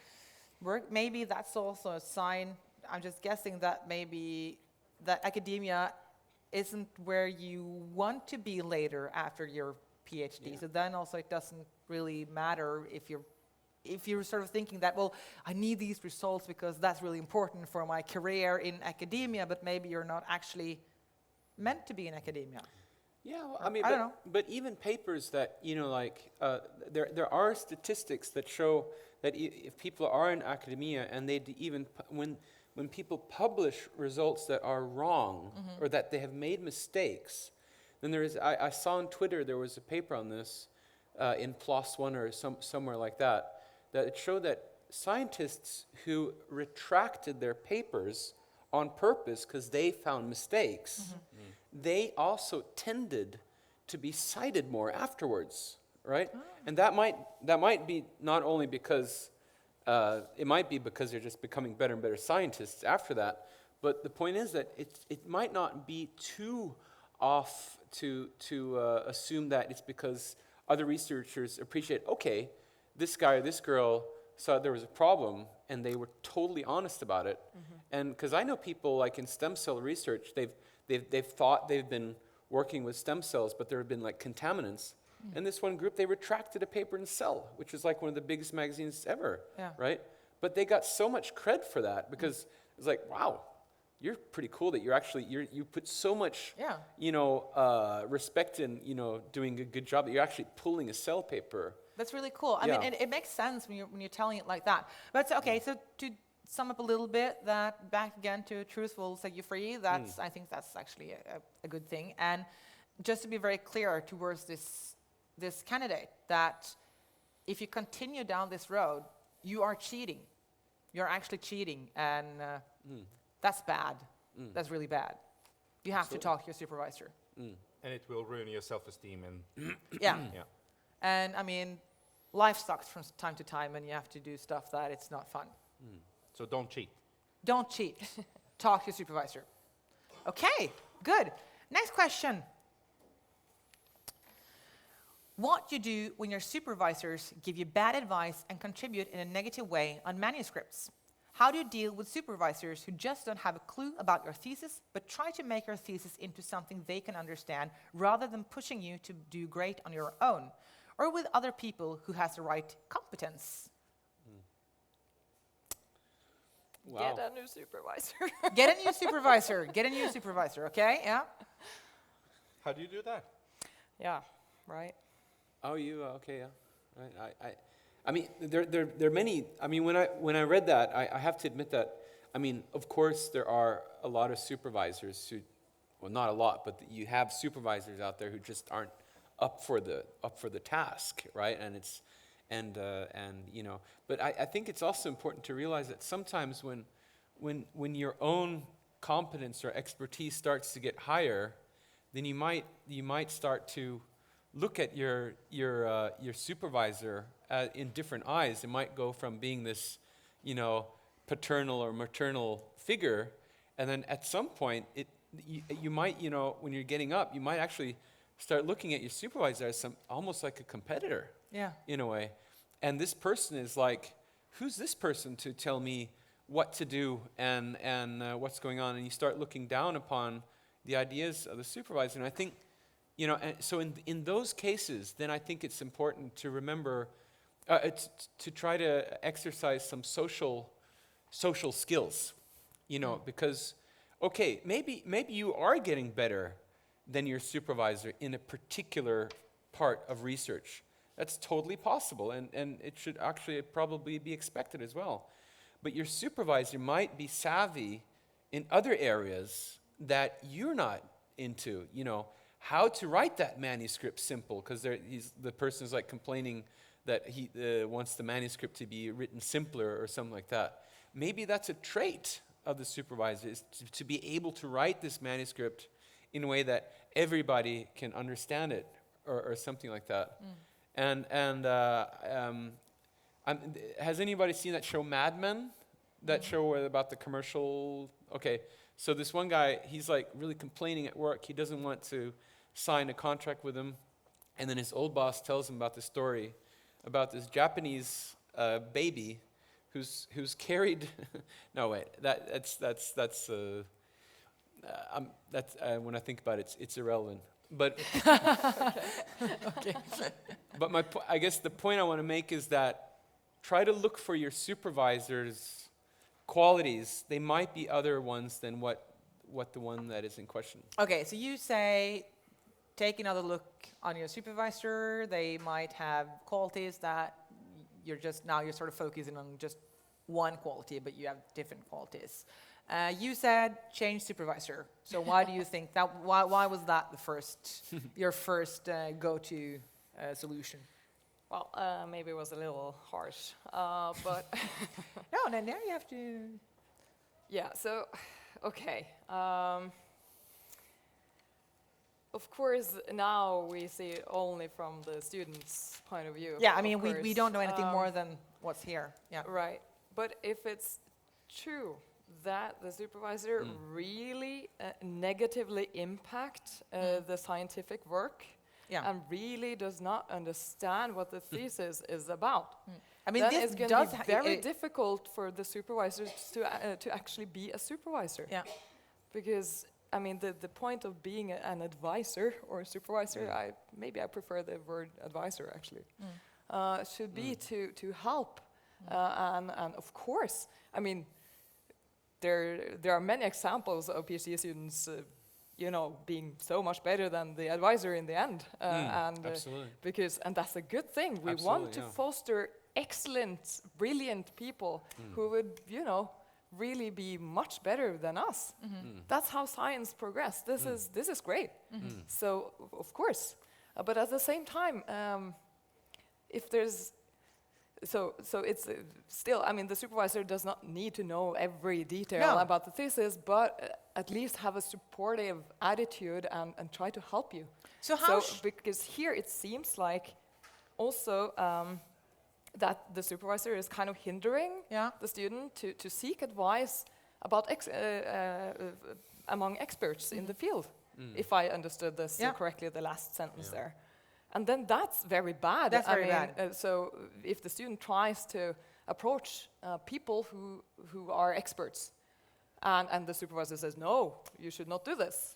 S3: work. Maybe that's also a sign. I'm just guessing that maybe that academia isn't where you want to be later after your PhD.
S6: Yeah.
S3: So then also it doesn't really matter if you're sort of thinking that, well, I need these results because that's really important for my career in academia, but maybe you're not actually meant to be in academia.
S6: Yeah, well,
S3: Or-
S6: I mean,
S3: I don't know.
S6: but even papers that, there are statistics that show that if people are in academia and when people publish results that are wrong or that they have made mistakes, then I saw on Twitter there was a paper on this in PLOS One or somewhere like that it showed that scientists who retracted their papers on purpose because they found mistakes, they also tended to be cited more afterwards, right? And that might be not only because it might be because they're just becoming better and better scientists after that, but the point is that it might not be too off to assume that it's because other researchers appreciate, okay, this guy or this girl saw there was a problem and they were totally honest about it. And because I know people like in stem cell research, they've thought they've been working with stem cells, but there have been like contaminants. And this one group, they retracted a paper in Cell, which is like one of the biggest magazines ever, right? But they got so much cred for that because it's like, wow, you're pretty cool that you put so much, respect in, doing a good job that you're actually pulling a Cell paper.
S3: That's really cool. I mean, it makes sense when you're telling it like that. But okay, so to sum up a little bit, that back again to truth will set you free. I think that's actually a good thing. And just to be very clear towards this candidate, that if you continue down this road, you are cheating. You're actually cheating, and that's bad. That's really bad. You have to talk to your supervisor.
S7: And it will ruin your self-esteem and
S3: Yeah.
S7: yeah.
S3: And I mean, life sucks from time to time, and you have to do stuff that it's not fun.
S7: So don't cheat.
S3: Don't cheat. Talk to your supervisor. Okay, good. Next question. What you do when your supervisors give you bad advice and contribute in a negative way on manuscripts? How do you deal with supervisors who just don't have a clue about your thesis, but try to make your thesis into something they can understand rather than pushing you to do great on your own? Or with other people who has the right competence?
S6: Wow.
S5: Get a new supervisor.
S3: Get a new supervisor. Get a new supervisor, okay? Yeah.
S7: How do you do that?
S5: Yeah, right.
S6: Oh, okay, yeah. Right. I mean, there are many. I mean, when I read that, I have to admit that. I mean, of course, there are a lot of supervisors who, well, not a lot, but you have supervisors out there who just aren't up for the task, right? But I think it's also important to realize that sometimes when your own competence or expertise starts to get higher, then you might start to look at your supervisor in different eyes. It might go from being this, paternal or maternal figure, and then at some point, you might, when you're getting up, you might actually start looking at your supervisor as almost like a competitor, in a way. And this person is like, who's this person to tell me what to do and what's going on? And you start looking down upon the ideas of the supervisor. And I think, and so in those cases, then I think it's important to remember to try to exercise some social skills, because, okay, maybe you are getting better than your supervisor in a particular part of research. That's totally possible, and it should actually probably be expected as well. But your supervisor might be savvy in other areas that you're not into, how to write that manuscript simple, because the person is like complaining that he wants the manuscript to be written simpler or something like that. Maybe that's a trait of the supervisor, is to be able to write this manuscript in a way that everybody can understand it, or something like that. Has anybody seen that show Mad Men? That show about the commercial? Okay, so this one guy, he's like really complaining at work. He doesn't want to sign a contract with him. And then his old boss tells him about the story about this Japanese a baby who's carried. No, wait. When I think about it, it's irrelevant. But
S3: Okay.
S6: but I guess the point I want to make is that try to look for your supervisor's qualities. They might be other ones than what the one that is in question.
S3: Okay, so you say take another look on your supervisor. They might have qualities that you're sort of focusing on just one quality, but you have different qualities. You said change supervisor. So why do you think that? Why was that your first go-to solution?
S5: Well, maybe it was a little harsh, but
S3: No, now you have to.
S5: yeah. So, okay. Of course, now we see it only from the students' point of view.
S3: Yeah, I
S5: of
S3: mean, we
S5: course.
S3: don't know anything more than what's here. Yeah.
S5: Right. But if it's true that the supervisor really negatively impact the scientific work
S3: Yeah.
S5: and really does not understand what the thesis is about,
S3: I mean,
S5: then
S3: this
S5: it's going
S3: does
S5: to be
S3: ha-
S5: very
S3: it-
S5: difficult for the supervisors to actually be a supervisor.
S3: Yeah.
S5: Because, I mean, the point of being an advisor or a supervisor, maybe I prefer the word advisor actually, should be to help. And of course, I mean, there are many examples of PhD students, being so much better than the advisor in the end.
S6: Absolutely.
S5: And that's a good thing. We want
S6: Absolutely,
S5: to
S6: yeah.
S5: foster excellent, brilliant people who would, really be much better than us. That's how science progressed. This is great. So of course, but at the same time, if there's so it's still, I mean, the supervisor does not need to know every detail
S3: No.
S5: about the thesis, but at least have a supportive attitude and try to help you.
S3: So how?
S5: Because here it seems like also that the supervisor is kind of hindering
S3: Yeah.
S5: the student to seek advice about among experts in the field, if I understood this correctly, the last sentence there. And then that's very bad.
S3: That's very
S5: bad.
S3: bad.
S5: So if the student tries to approach people who are experts, and the supervisor says, no, you should not do this.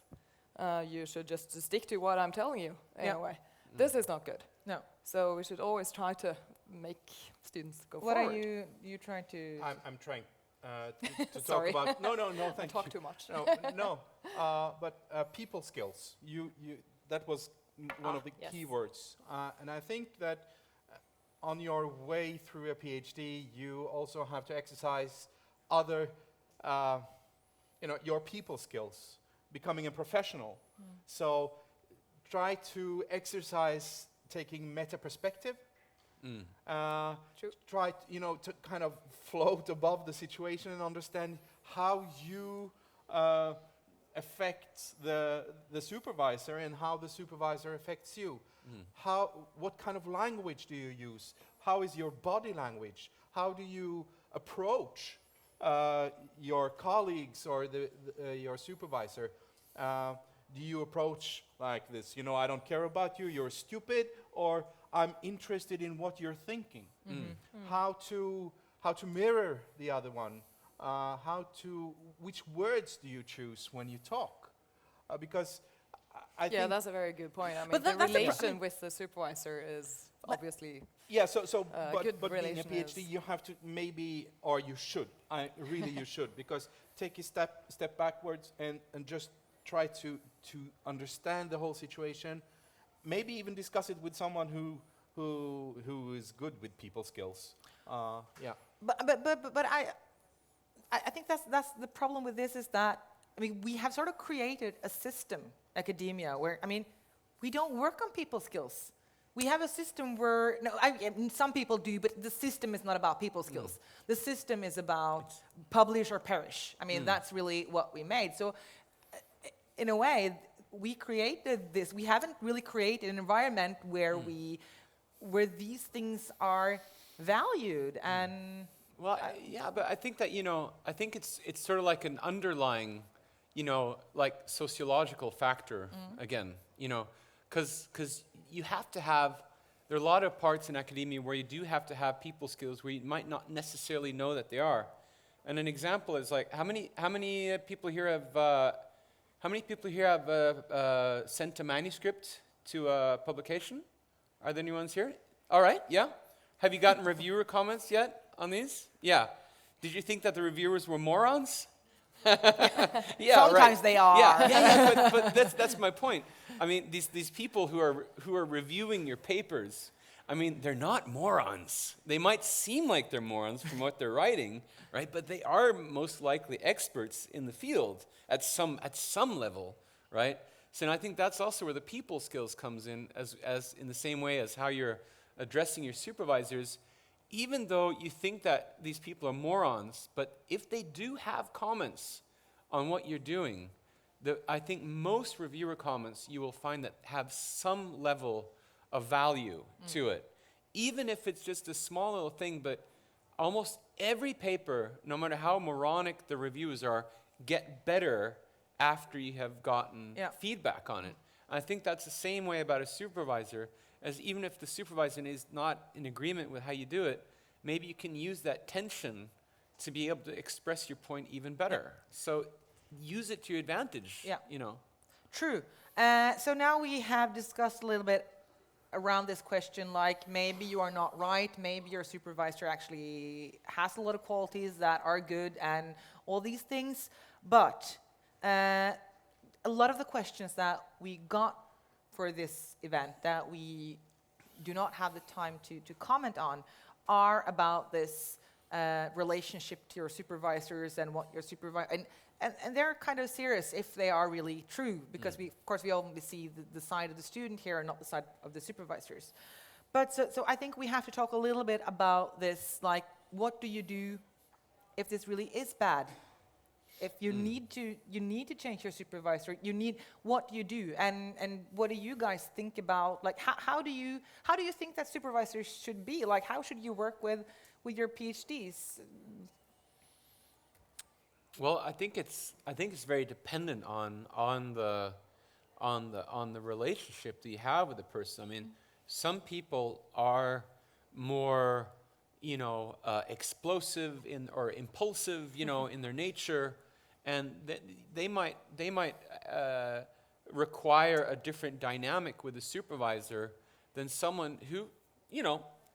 S5: You should just stick to what I'm telling you, anyway. This is not good.
S3: No.
S5: So we should always try to make students go
S3: What
S5: forward.
S3: are you trying to?
S7: I'm trying to talk
S5: Sorry.
S7: about. No, thank
S5: Talk
S7: you.
S5: too much.
S7: No. But people skills. That was one of the
S5: yes.
S7: key words. And I think that on your way through a PhD, you also have to exercise other, your people skills, becoming a professional. So try to exercise taking meta perspective.
S5: True.
S7: Try to kind of float above the situation and understand how you affect the supervisor and how the supervisor affects you. What kind of language do you use? How is your body language? How do you approach your colleagues or your supervisor? Do you approach like this? I don't care about you. You're stupid, or I'm interested in what you're thinking. How to mirror the other one. Which words do you choose when you talk? Because I think
S5: that's a very good point. I mean,
S3: But
S5: the
S3: that's the
S5: relation with the supervisor is obviously
S7: but
S5: good
S7: being a
S5: relation
S7: PhD,
S5: is-
S7: you have to maybe, or you should. You should, because take a step backwards and just try to understand the whole situation. Maybe even discuss it with someone who is good with people skills.
S3: But I think that's the problem with this is that, I mean, we have sort of created a system, academia, where, I mean, we don't work on people skills. We have a system where, some people do, but the system is not about people skills. The system is about publish or perish. I mean, that's really what we made. So, in a way, we created this. We haven't really created an environment where where these things are valued and.
S6: Well, but I think that, I think it's sort of like an underlying, like sociological factor again, because you have to have there are a lot of parts in academia where you do have to have people skills where you might not necessarily know that they are. And an example is like, how many people here have sent a manuscript to a publication? Are there any ones here? All right, yeah. Have you gotten reviewer comments yet on these? Yeah. Did you think that the reviewers were morons? Yeah,
S3: Sometimes they are.
S6: Yeah, but that's my point. I mean, these people who are reviewing your papers, I mean, they're not morons. They might seem like they're morons from what they're writing, right? But they are most likely experts in the field at some level, right? So and I think that's also where the people skills comes in, as in the same way as how you're addressing your supervisors. Even though you think that these people are morons, but if they do have comments on what you're doing, I think most reviewer comments you will find that have some level of value to it. Even if it's just a small little thing, but almost every paper, no matter how moronic the reviews are, get better after you have gotten feedback on it. And I think that's the same way about a supervisor, as even if the supervisor is not in agreement with how you do it, maybe you can use that tension to be able to express your point even better. So use it to your advantage, you know.
S3: True. So now we have discussed a little bit around this question, like maybe you are not right, maybe your supervisor actually has a lot of qualities that are good and all these things, but a lot of the questions that we got for this event that we do not have the time to comment on are about this relationship to your supervisors and what your supervisor, and they're kind of serious if they are really true, because we, of course, we only see the side of the student here and not the side of the supervisors. But so I think we have to talk a little bit about this, like, what do you do if this really is bad? If you need to change your supervisor, what do you do? And what do you guys think about, like, how do you think that supervisors should be? Like, how should you work with your PhDs?
S6: Well, I think it's very dependent on the relationship that you have with the person. I mean, some people are more, explosive or impulsive, in their nature, and they might require a different dynamic with a supervisor than someone who,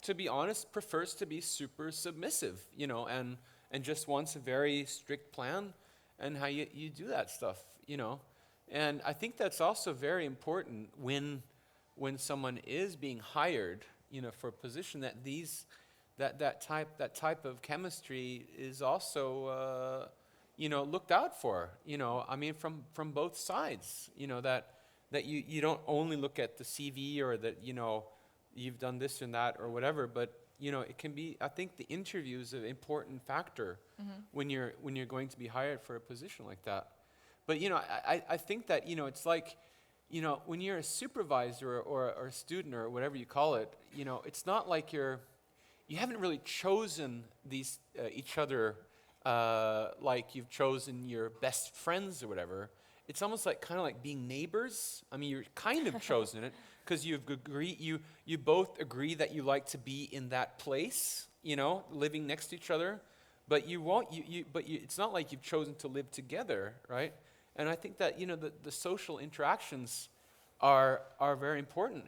S6: to be honest, prefers to be super submissive, and just wants a very strict plan and how you do that stuff, And I think that's also very important when someone is being hired, for a position, that that type of chemistry is also looked out for. I mean, from both sides. That you don't only look at the CV or that you've done this and that or whatever, but it can be. I think the interview is an important factor when you're going to be hired for a position like that. But I think that it's like when you're a supervisor or a student or whatever you call it, it's not like you haven't really chosen these each other like you've chosen your best friends or whatever. It's almost like kind of like being neighbors. I mean, you're kind of chosen it because you both agree that you like to be in that place, living next to each other. But it's not like you've chosen to live together, right? And I think that the social interactions are very important,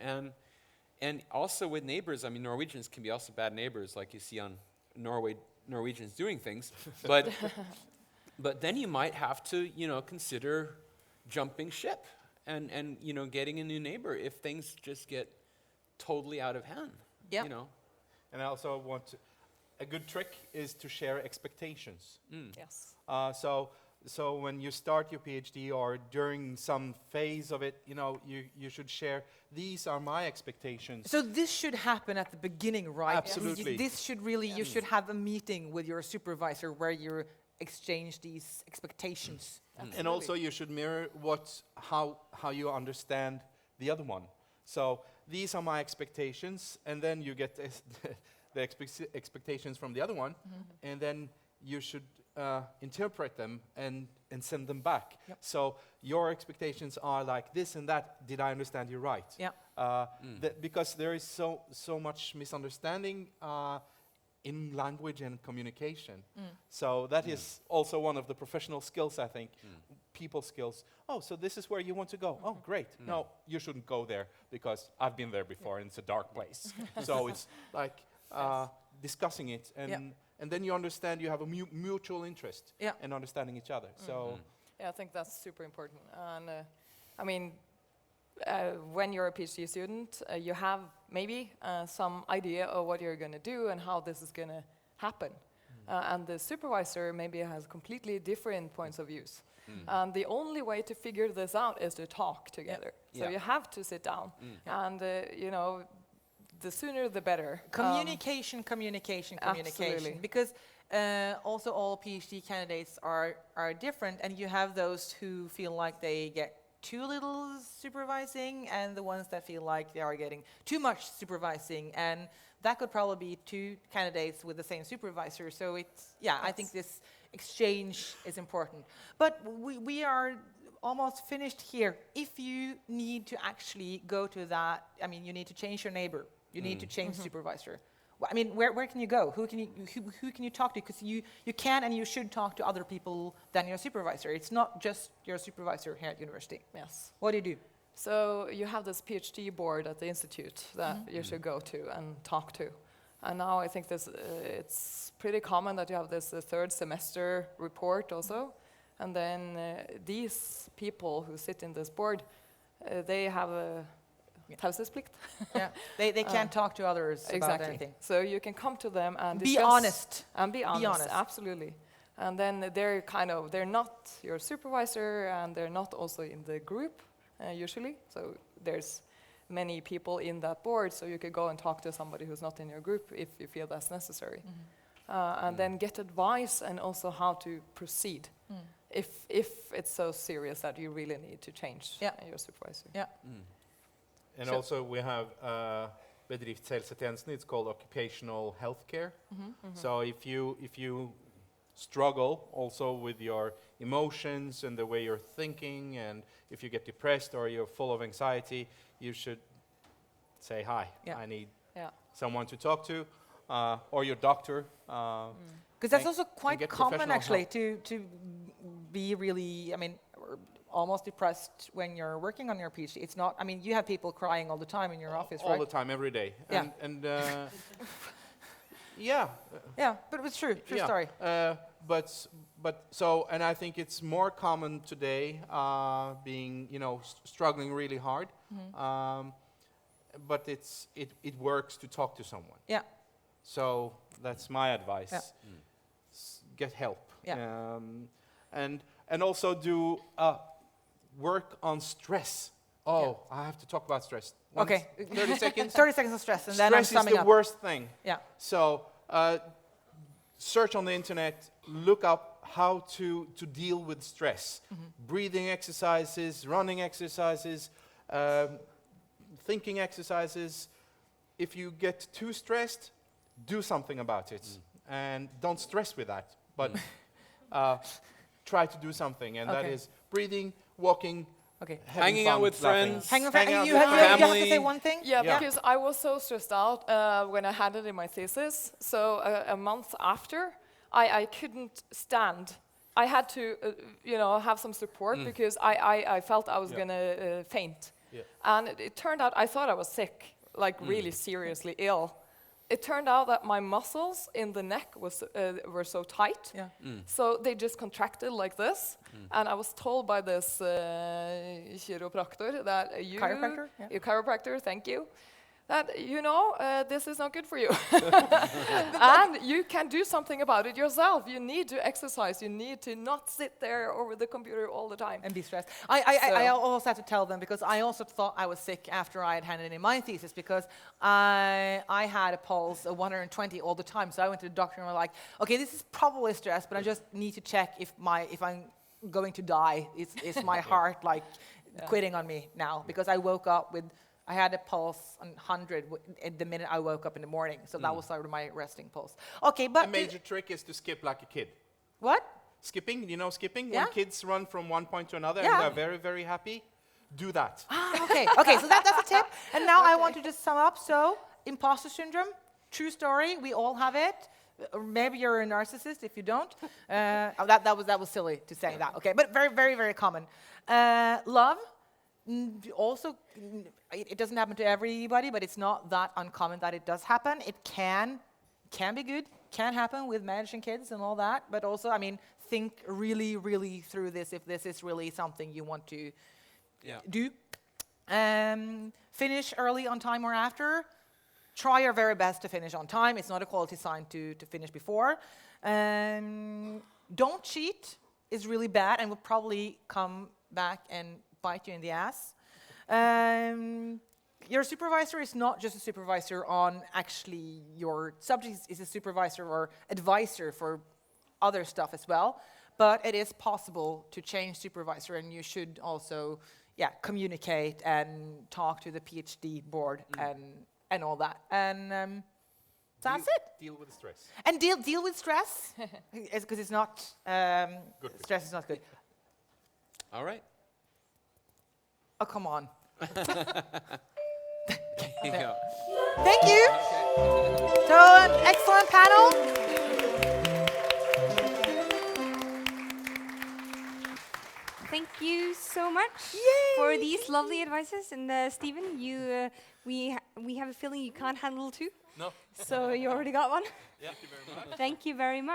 S6: and also with neighbors. I mean, Norwegians can be also bad neighbors, like you see on Norwegians doing things, but then you might have to consider jumping ship and getting a new neighbor if things just get totally out of hand.
S3: Yeah.
S7: And I also want a good trick is to share expectations.
S5: Yes.
S7: So when you start your PhD or during some phase of it, you should share, these are my expectations.
S3: So this should happen at the beginning, right?
S7: Absolutely.
S3: This should really, you should have a meeting with your supervisor where you exchange these expectations.
S7: And also you should mirror how you understand the other one. So these are my expectations, and then you get the expectations from the other one, and then you should interpret them and send them back.
S3: Yep.
S7: So your expectations are like this and that. Did I understand you right?
S3: Yeah.
S7: Because there is so much misunderstanding in language and communication. So that is also one of the professional skills, I think. People skills. Oh, so this is where you want to go. Oh, great. No, you shouldn't go there because I've been there before and it's a dark place. So it's like discussing it and then you understand you have a mutual interest in understanding each other. So
S5: Yeah, I think that's super important. And I mean, when you're a PhD student, you have maybe some idea of what you're going to do and how this is going to happen. And the supervisor maybe has completely different points of views. And the only way to figure this out is to talk together. So you have to sit down. And, you know, the sooner the better.
S3: Communication.
S5: Absolutely.
S3: Because also all PhD candidates are different, and you have those who feel like they get too little supervising, and the ones that feel like they are getting too much supervising, and that could probably be two candidates with the same supervisor. So it's, I think this exchange is important. But we are almost finished here. If you need to actually go to that, I mean, you need to change your neighbor. You need to change supervisor. Well, I mean, where can you go? Who can you talk to? Because you can and you should talk to other people than your supervisor. It's not just your supervisor here at university.
S5: Yes.
S3: What do you do?
S5: So you have this PhD board at the institute that you should go to and talk to. And now I think this it's pretty common that you have this third semester report also. And then these people who sit in this board, they have a taushetsplikt.
S3: They can't talk to others about anything.
S5: So you can come to them and
S3: be
S5: discuss
S3: honest.
S5: And be honest. Absolutely. And then they're not your supervisor, and they're not also in the group usually. So there's many people in that board, so you could go and talk to somebody who's not in your group if you feel that's necessary. And then get advice and also how to proceed if it's so serious that you really need to change your supervisor.
S7: And also we have bedriftshelsetjenesten. It's called occupational healthcare. So if you struggle also with your emotions and the way you're thinking, and if you get depressed or you're full of anxiety, you should say, hi, I need someone to talk to, or your doctor.
S3: Because that's also quite common, actually, to be really, I mean, almost depressed when you're working on your PhD. It's not, I mean, you have people crying all the time in your office, right?
S7: All the time, every day. And
S3: but it's true story.
S7: But so, and I think it's more common today, being, struggling really hard. But it works to talk to someone. So that's my advice. Get help. And also do work on stress. I have to talk about stress. 30 seconds.
S3: 30 seconds of stress, and then I'm
S7: summing up. Stress
S3: summing
S7: is the
S3: up.
S7: worst thing.
S3: So
S7: Search on the internet, look up how to deal with stress. Breathing exercises, running exercises, thinking exercises. If you get too stressed, do something about it. And don't stress with that, but try to do something. And that is breathing, walking,
S6: hanging out with friends.
S3: You have to say one thing?
S5: Because I was so stressed out when I had it in my thesis. So a month after, I couldn't stand. I had to, have some support because I felt I was going to faint. And it turned out I thought I was sick, like really seriously ill. It turned out that my muscles in the neck were so tight, so they just contracted like this. And I was told by this chiropractor that chiropractor, thank you, that this is not good for you. And you can do something about it yourself. You need to exercise. You need to not sit there over the computer all the time
S3: and be stressed. I also had to tell them, because I also thought I was sick after I had handed in my thesis, because I had a pulse of 120 all the time. So I went to the doctor and was like, okay, this is probably stress, but I just need to check if I'm going to die. Is my heart like quitting on me now? Because I woke up with, I had a pulse on 100 at the minute I woke up in the morning. So that was sort of my resting pulse. Okay, but
S7: a major trick is to skip like a kid.
S3: What?
S7: Skipping, you know skipping?
S3: Yeah.
S7: When kids run from one point to another
S3: Yeah.
S7: and they're very, very happy, do that.
S3: Okay, okay, so that's a tip. And now I want to just sum up. So, imposter syndrome, true story, we all have it. Or maybe you're a narcissist if you don't. That was silly to say that. Okay, but very, very, very common. Love, also, it doesn't happen to everybody, but it's not that uncommon that it does happen. It can be good, can happen with managing kids and all that, but also, I mean, think really, really through this if this is really something you want to do. Finish early, on time, or after. Try your very best to finish on time. It's not a quality sign to finish before. Don't cheat is really bad and will probably come back and bite you in the ass. Your supervisor is not just a supervisor on actually your subject, is a supervisor or advisor for other stuff as well. But it is possible to change supervisor, and you should also communicate and talk to the PhD board and all that. And that's it.
S7: Deal with the stress.
S3: And deal with stress, because it's not, stress is not good.
S6: All right.
S3: Oh, come on.
S6: Yeah.
S3: Thank you. So, an excellent panel.
S1: Thank you so much for these lovely advices. And Stephen, we have a feeling you can't handle two.
S2: No.
S1: So you already got one.
S2: Yeah. Thank you very much.
S1: Thank you very much.